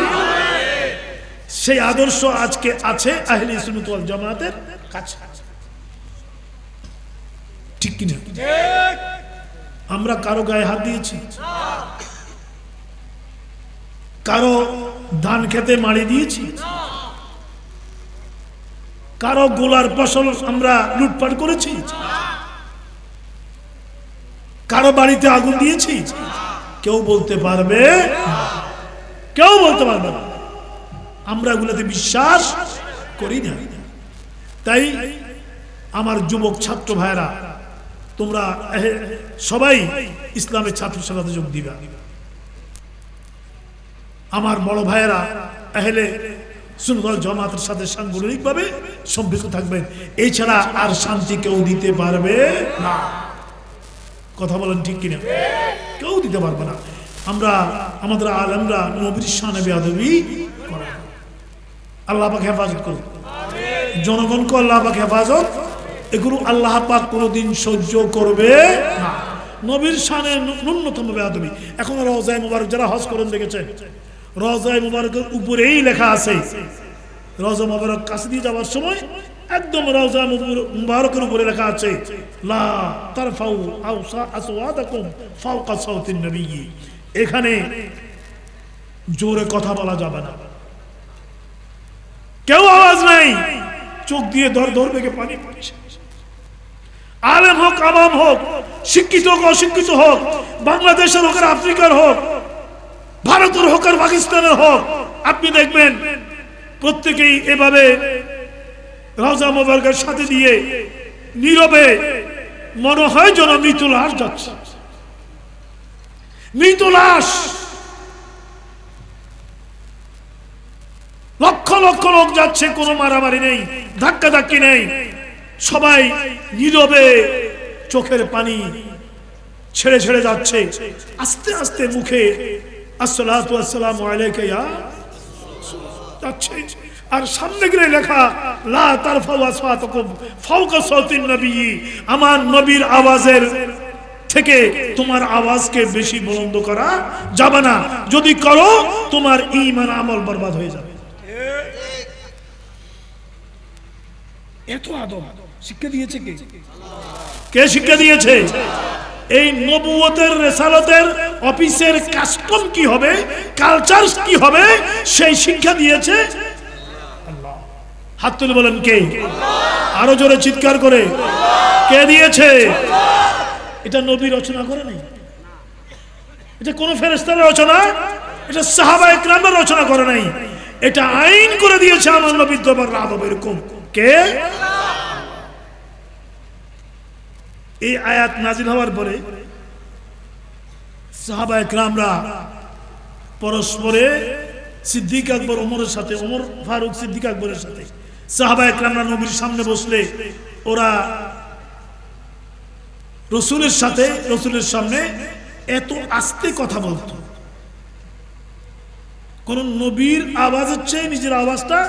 সেই আদর্শ আজকে আছে আহলে সুন্নাত ওয়াল জামাতের কাছে। ঠিক কিনা? আমরা কারো গায়ে হাত দিয়েছি? কারো ধান খেতে মারি দিয়েছি? কারো গোলার ফসল আমরা লুটপাট করেছি? কারো বাড়িতে আগুন দিয়েছি? কেউ বলতে পারবে? কেউ বলতে পারবে না। আমরা এগুলোতে বিশ্বাস করি না। তাই আমার যুবক ছাত্র ভাইরা, তোমরা সবাই ইসলামের ছাত্র সাথে যোগ দিবা। আমার বড় ভাইয়েরা আহলে সুন্নাত ওয়াল জামাতের সাথে সাংগঠনিকভাবে সম্পৃক্ত থাকবেন, এছাড়া আর শান্তি কেউ দিতে পারবে না। কথা বলেন ঠিক কিনা? কেউ দিতে পারবে না। আমরা আমাদের আলেমরা নবীর শানে বেয়াদবি করে, আল্লাহ পাক হেফাজত করুন। জনগণকে আল্লাহ পাক হেফাজত, এগুলো আল্লাহ পাক কোনোদিন সহ্য করবে না। নবীর শানে ন্যূনতম বেয়াদবি। এখন রওজায়ে মুবারক যারা হজ করেন দেখেছেন, রওজায়ে মুবারকের উপরেই লেখা আছে, রওজা মুবারক কাছে দিয়ে যাওয়ার সময় একদম রওজা মুবারকের উপরে লেখা আছে লা তারফাউ আসওয়াতাকুম ফাওকা সাওতিন নবী, এখানে জোরে কথা বলা যাবে না, কেউ আওয়াজ নাই, চোখ দিয়ে দর বেগে পানি পড়ছে। আলেম হোক আওয়াম হোক, শিক্ষিত হোক অশিক্ষিত হোক, বাংলাদেশের হোক আর আফ্রিকার হোক, ভারতের হোক আর পাকিস্তানের হোক, আপনি দেখবেন প্রত্যেকেই এভাবে রওজা মুবারকের সাথে দিয়ে নীরবে, মনে হয় যেন মৃত লাশ যাচ্ছে, মৃত লাশ। লক্ষ লক্ষ লোক যাচ্ছে, কোনো মারামারি নেই, ধাক্কা ধাক্কি নেই, সবাই নীরবে চোখের পানি ছেড়ে ছেড়ে যাচ্ছে, আস্তে আস্তে মুখে আসসালাতু ওয়াসসালামু আলাইকা ইয়া যাচ্ছে। আর সামনে গিয়ে লেখা লা তারফাউ আসওয়াতাকুম ফাওকা সাওতিন নবী, আমার নবীর আওয়াজের থেকে তোমার আওয়াজকে বেশি বুলন্দ করা যাবে না, যদি করো তোমার ঈমান আমল বরবাদ হয়ে যাবে। এত আদব শিক্ষা দিয়েছে কে? কে শিক্ষা দিয়েছে? এই নবুয়তের রিসালাতের অফিসের কাস্টম কি হবে, কালচার কি হবে, সেই শিক্ষা দিয়েছে আল্লাহ। হাত তুলে বলেন কে? আরো জোরে চিৎকার করে কে দিয়েছে? এটা নবী রচনা করে নাই, এটা কোন ফেরেশতার রচনা, এটা সাহাবায়ে কেরামের রচনা করে নাই, এটা আইন করে দিয়েছে আমার নবীর দরবার আদব এরকম। কে? এই আয়াত নাজিল হওয়ার পরে সাহাবায়ে কেরামরা পরস্পরে সিদ্দিক আকবর ওমরের সাথে, ওমর ফারুক সিদ্দিক আকবরের সাথে, সাহাবায়ে কেরামরা নবীর সামনে বসলে ওরা রসুলের সাথে, রসুলের সামনে এত আস্তে কথা বলতো, কোন নবীর আওয়াজের চেয়ে নিজের আওয়াজটা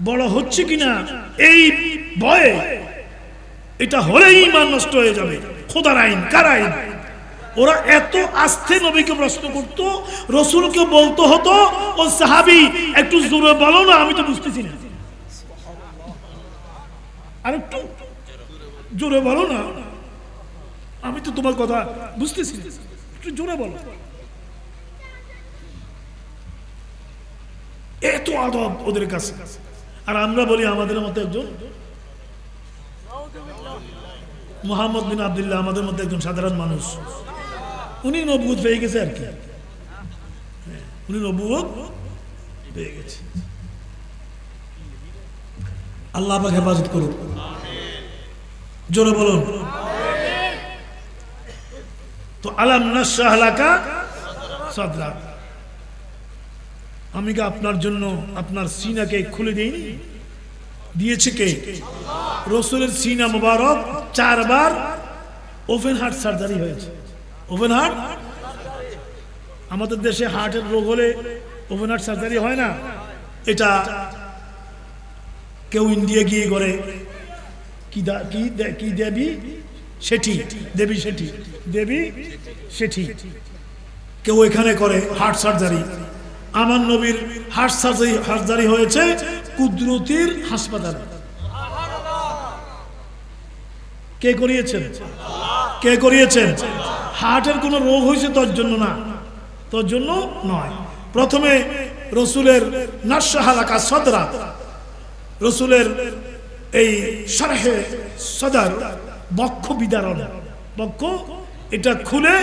বড় হচ্ছে কিনা এই ভয়ে, এটা হলে ঈমান নষ্ট হয়ে যাবে। খোদার আইন, কার আইন? ওরা এত আস্তে নবীকে প্রশ্ন করত, রসুলকে বলতে হতো ও সাহাবী একটু জোরে বলো না, আমি তো বুঝতেছি না, আর একটু জোরে বলো না, আমি তো তোমার কথা বুঝতেছি না, একটু জোরে বলো। এত আদব ওদের কাছে। আর আমরা বলি আমাদের মতো একজন মুহাম্মদ বিন আব্দুল্লাহ, আমাদের মধ্যে একজন সাধারণ মানুষ, উনি নবুয়ত পেয়ে গেছে আর কি, উনি নবুয়ত পেয়ে গেছে। আল্লাহ পাক হেফাজত করুন, জোরে বলুন। তো আলাম নাশরাহ লাকা সাদরাক, আমি কি আপনার জন্য আপনার সিনাকে খুলে দেইনি? দিয়েছে কে? রসুলের সিনা মুবারক 4 বার ওপেন হার্ট সার্জারি হয়েছে। ওপেন হার্ট, আমাদের দেশে হার্টের রোগ হলে ওপেন হার্ট সার্জারি হয় না, এটা কেউ ইন্ডিয়া গিয়ে করে, কি দেবী সেঠি, দেবী সেঠি, দেবী সেঠি, কেউ এখানে করে হার্ট সার্জারি। আমার নবীর হার্ট সার্জারি হয়েছে কুদরতির হাসপাতালে। কে করিয়েছেন? কে করিয়েছেন? হার্টের কোন রোগ হয়েছে তোর জন্য না, তোর জন্য নয়। প্রথমে রসুলের নাশরাহ লাকা সাদরাক, রসুলের এই শারহে সদর, বক্ষ বিদারণ, বক্ষ এটা খুলে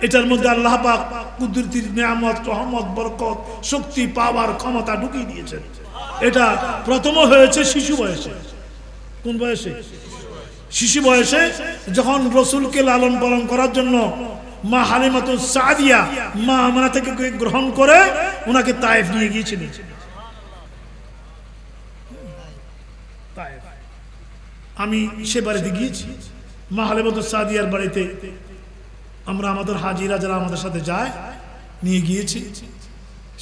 এটার মধ্যে আল্লাহ পাক কুদরতির নিয়ামত, রহমত, বরকত, শক্তি, পাওয়ার ক্ষমতা ঢুকিয়ে দিয়েছেন। এটা প্রথম হয়েছে শিশু বয়সে। কোন বয়সে? শিশু বয়সে, যখন রসুলকে লালন পালন করার জন্য মা হালিমাতুস সাদিয়া মা আমানা থেকে গ্রহণ করে ওনাকে তায়েফ নিয়ে গিয়েছিলেন। আমি সে বাড়িতে গিয়েছি, মা হালিমাতুস সাদিয়ার বাড়িতে আমরা আমাদের হাজিরা যারা আমাদের সাথে যায় নিয়ে গিয়েছি।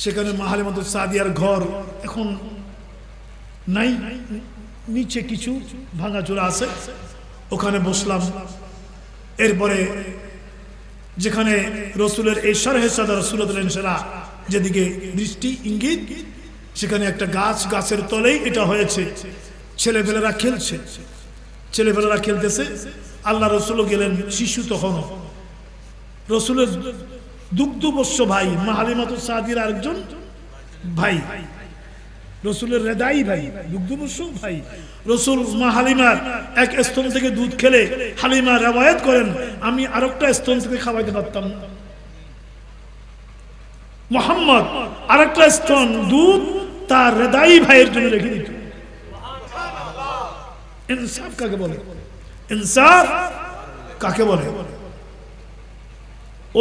সেখানে মা হালিমাতুস সাদিয়ার ঘর এখন নাই, নিচে কিছু ভাঙাচোরা আছে, ওখানে বসলাম। এরপরে যেখানে রসুলের এই শারহে সাদর সূরাতুল ইনশিরাহ যেদিকে দৃষ্টি ইঙ্গিত, সেখানে একটা গাছ, গাছের তলেই এটা হয়েছে। ছেলেপেলেরা খেলছে, ছেলেপেলেরা খেলতেছে। আল্লাহ রসুলও গেলেন, শিশু তখন। রসুলের দুগ্ধবস্য ভাই মা হালিমাতুস সাদিয়ার আরেকজন ভাই, রসুলের রেদাই ভাই, দুগ্ধবস্য ভাই। রসুল মা হালিমার এক স্তন থেকে দুধ খেলে হালিমা রেওয়ায়াত করেন, আমি আরেকটা স্তন থেকে খাওয়াইতে পারতাম না। মুহাম্মদ আরেকটা স্তন দুধ তার রেদাই ভাইয়ের জন্য রেখে দিত। ইনসাফ কাকে বলে? ইনসাফ কাকে বলে?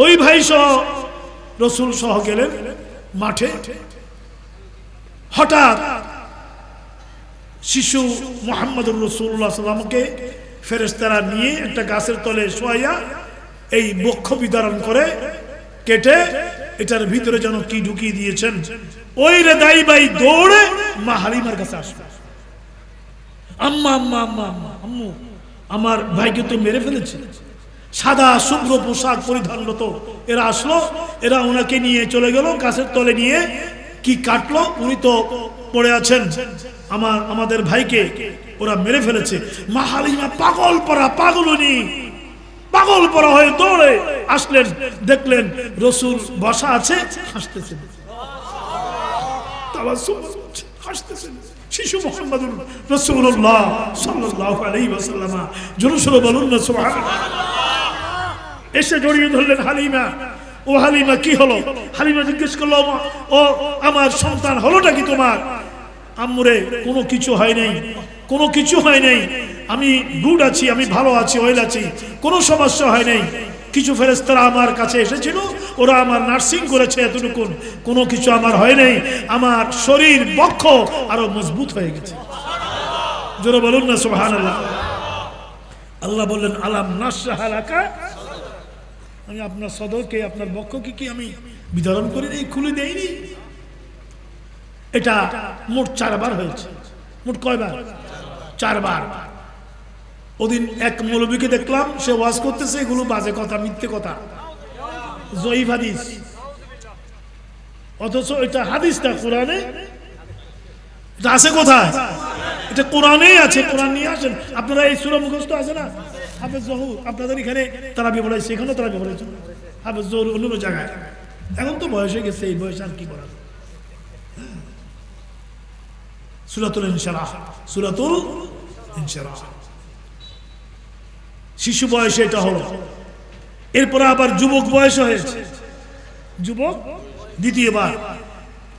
ওই ভাই সহ রসুল সহ গেলেন মাঠে। হঠাৎ শিশু মুহাম্মদুর রাসূলুল্লাহ সাল্লাল্লাহু আলাইহি ওয়াসাল্লামকে ফেরেশতারা নিয়ে একটা গাছের তলে শোয়াইয়া এই বক্ষ বিদারণ করে কেটে এটার ভিতরে যেন কি ঢুকিয়ে দিয়েছেন। ওই রেদাই ভাই দৌড়ে মা হালিমার কাছে আসলো, আম্মা আম্মা আম্মা আম্মা, আম্মু আমার ভাইকে তো মেরে ফেলেছে। সাদা শুভ্র পোশাক পরিধানরত এরা আসলো, এরা ওনাকে নিয়ে চলে গেল গাছের তলে নিয়ে। কি কাটলো? উনি তো পড়ে আছেন, আমাদের ভাইকে ওরা মেরে ফেলেছে। মা হালিমা পাগল পরা, পাগল উনি পাগল পরা হয়ে দৌড়ে আসলেন, দেখলেন রসুল বসা আছে, হাসতেছেন, তাবাসসুম হাসতেছেন। শিশু মুহাম্মদুর রাসূলুল্লাহ সাল্লাল্লাহু আলাইহি ওয়াসাল্লাম, জোরে সোরে বলুন না সুবহানাল্লাহ। এসে জড়িয়ে ধরলেন হালিমা। ও হালিমা কি হলো? হালিমা জিজ্ঞেস করলো, ও আমার সন্তান হলোটা কি তোমার? আম্মুরে কোনো কিছু হয় নাই, কোনো কিছু হয় নাই, আমি গুড আছি, আমি ভালো আছি, ওয়েল আছি, কোনো সমস্যা হয় নাই। কিছু ফেরেশতারা আমার কাছে এসেছিল, ওরা আমার নার্সিং করেছে এতটুকু, কোনো কিছু আমার হয় নাই। আমার শরীর বক্ষ আরো মজবুত হয়ে গেছে। জোরে বলুন না সুবহানাল্লাহ। আল্লাহ বললেন, আলাম নাশরাহ লাকা, আমি আপনার সদরকে, আপনার বক্ষকে কি আমি বিতরণ করে নেই, খুলে দেইনি? এটা মোট 4 বার হয়েছে। মোট কয়বার? 4 বার। ওদিন এক মৌলবীকে দেখলাম, সে ওয়াজ করতেছে, এগুলো বাজে কথা, মিথ্যে কথা, জয়ীফ হাদিস, অথচ এটা হাদিস না, কোরআনে এটা আছে। কোথায়? এটা কোরআনেই আছে। কোরআন নিয়ে আসেন আপনারা। এই সূরা মুখস্থ আছে না, হাফেজ জহুর, আপনাদের এখানে তারাবি পড়াইছে, এখানেও তারাবি পড়াইছে, হাফেজ জহুর অন্য জায়গায়। এখন তো বয়স হয়ে গেছে, এই বয়স আর কি পড়াবে? সূরাতুল ইনশিরাহ, সূরাতুল ইনশিরাহ। শিশু বয়সে এটা হলো। এরপরে আবার যুবক বয়স হয়েছে, যুবক দ্বিতীয়বার।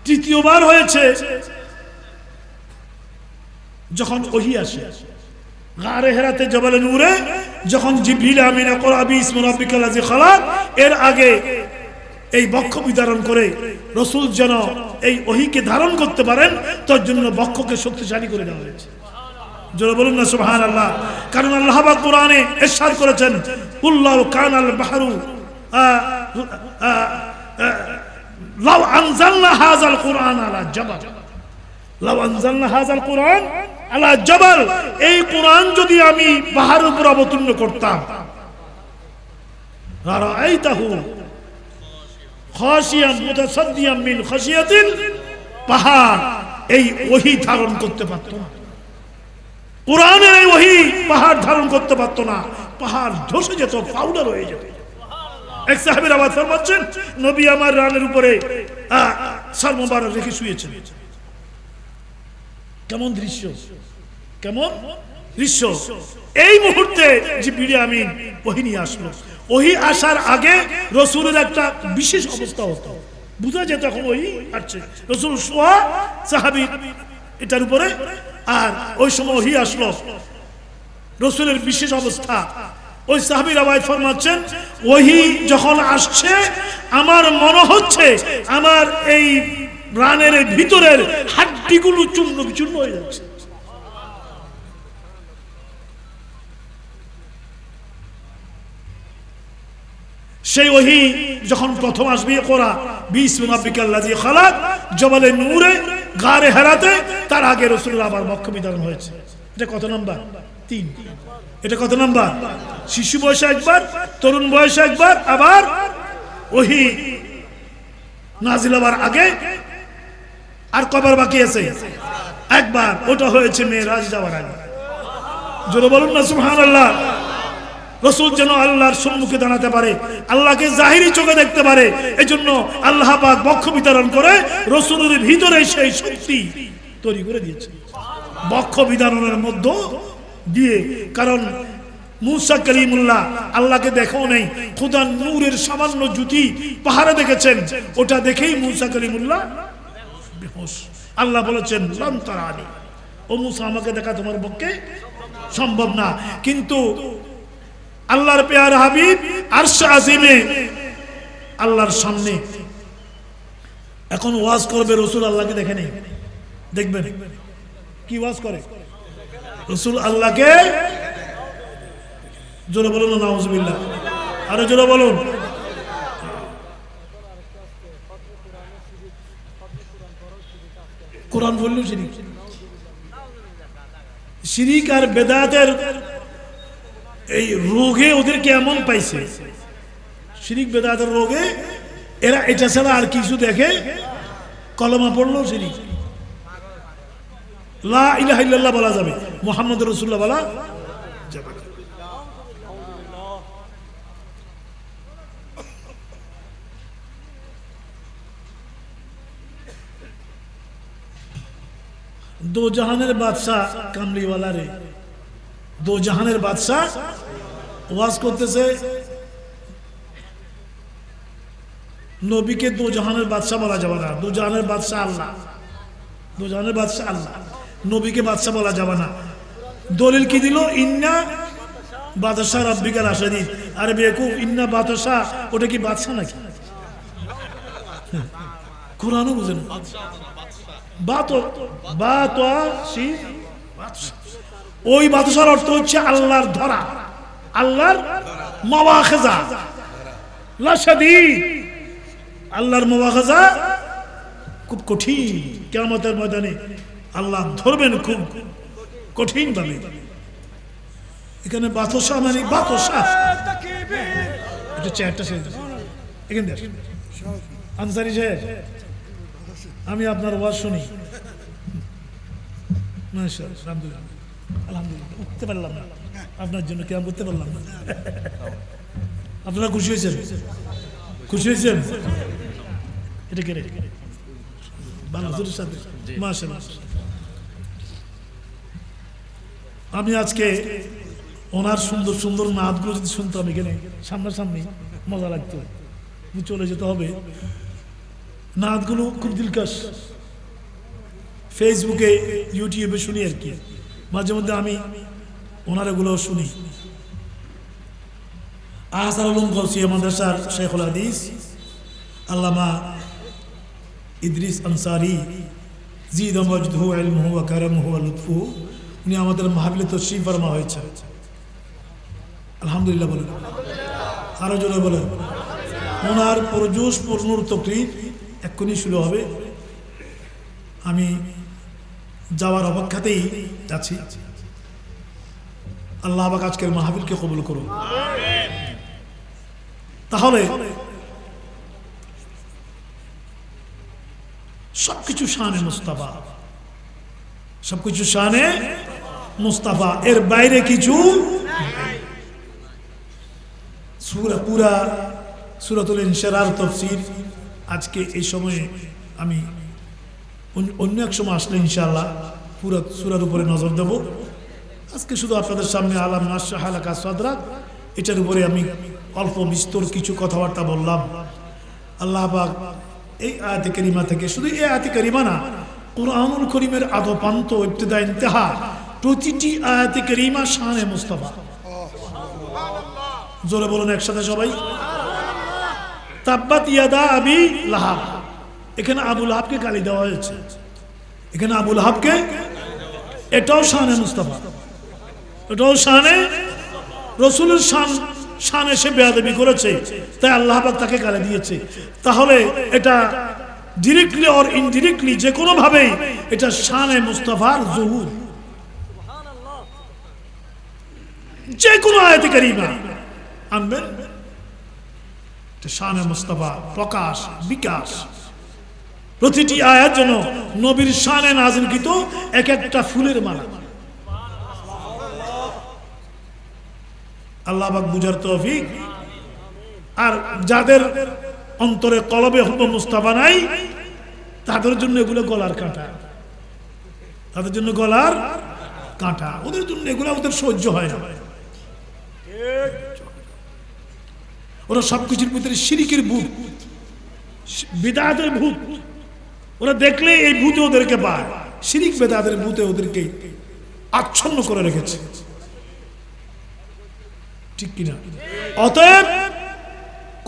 তৃতীয়বার হয়েছে যখন ওহী আসে গারে হেরাতে জবালে নূরে, যখন জিবরিল আমিন ইকরা বিসমি রাব্বিকাল লাযী খালাক, এর আগে এই বক্ষ বিধারণ করে রাসূল যেন এই ওহীকে ধারণ করতে পারেন, তার জন্য বক্ষকে শক্তিশালী করে দেওয়া হয়েছে। জোরে বলুন না সুবহানাল্লাহ। কারণ আল্লাহ পাক কোরআনে ইরশাদ করেছেন, কুল্লাউ কানাল বাহরু লাউ আনজালনা হাযাল কুরআন আলা জাবাল, লাউ আনজালনা হাযাল কুরআন আলা জাবাল, এই কোরআন যদি আমি পাহাড়ের উপর অবতীর্ণ করতাম, রাআইতাহু খাশিয়াম মুতাসাদ্দিয়াম মিন খাশিয়াতিল, পাহাড় এই ওহী ধারণ করতে পারত না। কোরআনের এই ওহী পাহাড় ধারণ করতে পারত না, পাহাড় ধসে যেত, পাউডার হয়ে যেত। এক সাহাবীর আওয়াজ ফরমাচ্ছেন, নবী আমার রানের উপরে সার মোবারক রেখে শুয়েছেন। কেমন দৃশ্য, কেমন দৃশ্য! এই মুহূর্তে জিবরিল আমিন ওহী নিয়ে আসলো। ওহী আসার আগে রাসূলের একটা বিশেষ অবস্থা হতো, বুঝা যেত এখন ওহী আসছে। রাসূল শোয়া, সাহাবী এটার উপরে, আর ওই সময় ওহী আসলো। রাসূলের বিশেষ অবস্থা। ওই সাহাবীর আওয়াজ ফরমাচ্ছেন, ওহী যখন আসছে আমার মনে হচ্ছে আমার এই রানের ভিতরের হাড্ডিগুলো চূর্ণ বিচূর্ণ হয়ে যাচ্ছে। সেই ওহী যখন প্রথম আসবে, ইকরা বিসমি রাব্বিকাল লাযী খালাক, জবালে নূরে গারে হেরাতে, তার আগে রাসূলের আবার বক্ষ বিধান হয়েছে। এটা কত নাম্বার? 3। এটা কত নাম্বার? শিশু বয়সে একবার, তরুণ বয়সে একবার, আবার ওহী নাজিল হওয়ার আগে। আর কবার বাকি আছে? একবার, ওটা হয়েছে মেরাজ যাওয়ার আগে। জোরে বলুন না সুবহানাল্লাহ। রাসূল যেন আল্লাহর সম্মুখে দাঁড়াতে পারে, আল্লাহকে জাহিরি চোখে দেখতে পারে, এজন্য আল্লাহ পাক বক্ষ বিতরণ করে রাসূলের ভিতরে সেই শক্তি তৈরি করে দিয়েছে বক্ষ বিধানের মধ্য দিয়ে। কারণ মুসা কালিমুল্লাহ আল্লাহকে দেখাও নেই, খোদার নূরের সামান্য জুতি পাহাড়ে দেখেছেন, ওটা দেখেই মুসা কালিমুল্লাহ বেহুশ। আল্লাহ বলেছেন লান তারানি, ও মুসা আমাকে দেখা তোমার পক্ষে সম্ভব না। কিন্তু আল্লাহর পেয়ারা হাবিব আরশ আজিমে আল্লাহর সামনে এখন ওয়াজ করবে, রাসূল আল্লাহকে দেখে নেই, দেখবেন কি ওয়াজ করে রাসূল আল্লাহকে। জোরে বলুন নাউজুবিল্লাহ, আরো জোরে বলুন। কোরআন বললেও শিরিক, শিরিক আর বেদাতের এই রোগে ওদেরকে এমন পাইছে, শিরিক বেদাতের রোগে এরা এটা ছাড়া আর কিছু দেখে, কলমা পড়লো শিরিক, লা ইলাহা ইল্লাল্লাহ বলা যাবে, মুহাম্মদুর রাসূলুল্লাহ বলা যাবে না। दो जहानेर बादशाह कामलीवाला रे, दो जहानेर बादशाह ওয়াজ করতেছে, নবীকে দো জাহানের বাদশাহ বলা যাবে না, দো জাহানের বাদশাহ আল্লাহ, দো জাহানের বাদশাহ আল্লাহ, নবীকে বাদশাহ বলা যাবে না। দলিল কি দিল? ইন্না বাদশাহ রাব্বিকা লাশাদীদ। আরে বেকুফ, ইন্না বাদশাহ ওটা কি বাদশাহ নাকি? কোরআনও বুঝেন ওই বাদশার অর্থ হচ্ছে আল্লাহর ধরা, আল্লাহর মাওয়াখিজা লাশাদীদ, আল্লাহর মাওয়াখিজা খুব কঠিন। কিয়ামতের ময়দানে আল্লাহ ধরবেন খুব কঠিন ভাবে। এখানে বাদশা মানে বাদশা, এটা চেয়ারটা এখানে আনসারি সাহেব, আমি আপনার ওয়াজ শুনি, আলহামদুলিল্লাহ আলহামদুলিল্লাহ, উঠতে পারলাম না আপনার জন্য, কেমন করতে পারলাম না। আপনারা খুশি হয়েছেন? খুশি হয়েছেন? এটা কে রে? বাংলাদেশের সাথে মাশাআল্লাহ। আমি আজকে ওনার সুন্দর সুন্দর নাতগুলো যদি শুনতাম এখানে সামনাসামনি, মজা লাগতো। চলে যেতে হবে, নাতগুলো খুব দিলকাশ, ফেসবুকে ইউটিউবে শুনি আর কি, মাঝে মধ্যে আমি ওনার এগুলো শুনি। আহসান আলম গৌসিয়া মাদ্রাসার শেখুল হাদিস আল্লামা ইদ্রিস আনসারি জিদ মজদহু ইলমুহু ওয়া কারামুহু ওয়া লুতফুহু, উনি আমাদের মাহফিলে তশরিফ ফরমা হয়েছে। আলহামদুলিল্লাহ বলেন, আরো জোরে বলেন। ওনার পরজোশ পূর্ণর তকরির এক্ষুনি শুরু হবে, আমি যাওয়ার অপেক্ষাতেই যাচ্ছি। আল্লাহ পাক আজকের মাহফিলকে কবুল করুন। তাহলে সবকিছু শানে মুস্তাফা, সবকিছু শানে মুস্তাফা, এর বাইরে কিছু সূরা, পুরা সূরাতুল ইনশিরার তাফসীর আজকে এই সময়ে আমি অন্য এক সময় আসলে ইনশাআল্লাহ পুরো সূরার উপরে নজর দেব। আজকে শুধু আপনাদের সামনে আলাম নাশরাহ লাকা সাদরাক, এটার উপরে আমি অল্প বিস্তর কিছু কথাবার্তা বললাম। আল্লাহ পাক এই আয়াতে কারিমা থেকে, শুধু এই আয়াতে কারিমা না, কুরআনুল কারীমের আদপান্ত ইবতিদা ইন্তেহা প্রতিটি আয়াতে কারিমা শানে মুস্তাফা। জোরে বলুন একসাথে সবাই, তাব্বাত ইয়াদা আবি লাহাব। এখানে আবু লাহাবকে গালি দেওয়া হয়েছে, এখানে আবু লাহাবকে, এটাও শানে মুস্তাফা, এটাও শানে রাসূলের শানে সে বেয়াদবি করেছে, তাই আল্লাহ পাক তাকে গালি দিয়েছে। তাহলে এটা ডিরেক্টলি অর ইনডিরেক্টলি যে কোনো ভাবে এটা শানে মুস্তাফার জহুর। যে কোনো আয়াতে কারিমা আনবেন, এটা শানে মুস্তাফা প্রকাশ বিকাশ। প্রতিটি আয়াত যেন নবীর শানে নাযিলকৃত এক একটা ফুলের মালা। আল্লাহ পাক বুঝার তৌফিক। আর যাদের অন্তরে কলবে হুব মুস্তাফা নাই তাদের জন্য এগুলো গলার কাঁটা, তাদের জন্য গলার কাঁটা, ওদের জন্য এগুলো ওদের সহ্য হয় না। ওরা সবকিছুর ভিতরে শিরিকের ভূত, বিদআতের ভূত, ওরা দেখলে এই ভূতে ওদেরকে পায়। শিরিক বেদাতের ভূতে ওদেরকে আচ্ছন্ন করে রেখেছে, ঠিক কিনা? অতএব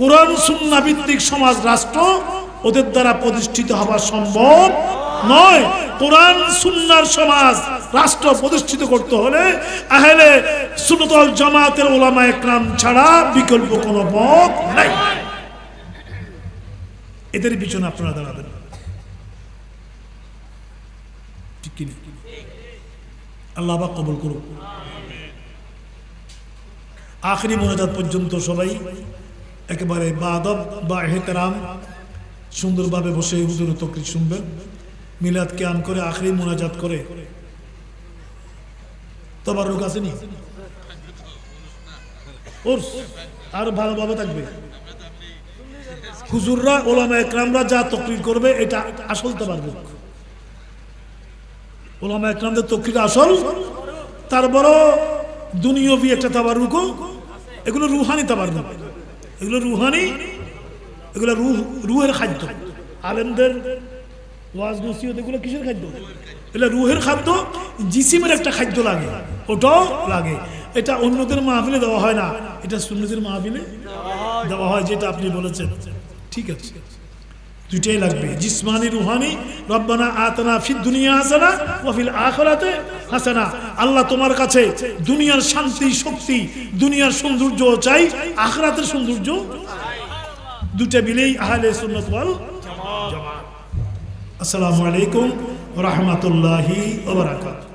কোরআন সুন্নাহ ভিত্তিক সমাজ রাষ্ট্র ওদের দ্বারা প্রতিষ্ঠিত হওয়া সম্ভব নয়। কোরআন সুন্নাহর সমাজ রাষ্ট্র প্রতিষ্ঠিত করতে হলে আহলে সুন্নাত ওয়াল জামাতের উলামায়ে কেরাম ছাড়া বিকল্প কোনো পথ নাই। এদের পিছনে আপনারা দাঁড়াবেন, ঠিক কিনা? আল্লাহ পাক কবুল করুন। আখেরি মোনাজাত পর্যন্ত সবাই একেবারে বাদব বা এহতেরাম সুন্দরভাবে বসে হুজুর তকরির শুনবেন, মিলাদ কিয়াম করে আখেরি মোনাজাত করে তবাররুক আসেনি ওর আরো ভালোভাবে থাকবে। হুজুররা ওলামায়ে কেরামরা যা তকরির করবে এটা আসল তবাররুক। ওলামায়ে কেরামদের তকরির আসল, তার বড় দুনিয়াবি একটা তাবাররুকও, এগুলো রুহানি তাবাররুক, এগুলো রুহানি, এগুলো রুহের খাদ্য। আলেমদের ওয়াজ নসিহত এগুলো কিসের খাদ্য? এগুলো রুহের খাদ্য। জিসিমের একটা খাদ্য লাগে, ওটাও লাগে। এটা অন্যদের মাহফিলে দেওয়া হয় না, এটা সুন্নতের মাহফিলে দেওয়া হয়, যেটা আপনি বলেছেন, ঠিক আছে? দুইটাই লাগবে, জিসমানি রুহানি। রব্বানা আতানা ফিদ দুনিয়া হাসানা ওয়া ফিল আখিরাতি হাসানা। আল্লাহ তোমার কাছে দুনিয়ার শান্তি শক্তি, দুনিয়ার সৌন্দর্য চাই, আখিরাতের সৌন্দর্য। দুটো মিলেই আহলে সুন্নাত ওয়াল জামাত। আসসালামু আলাইকুম ওয়া রাহমাতুল্লাহি ওয়া বারাকাতুহু।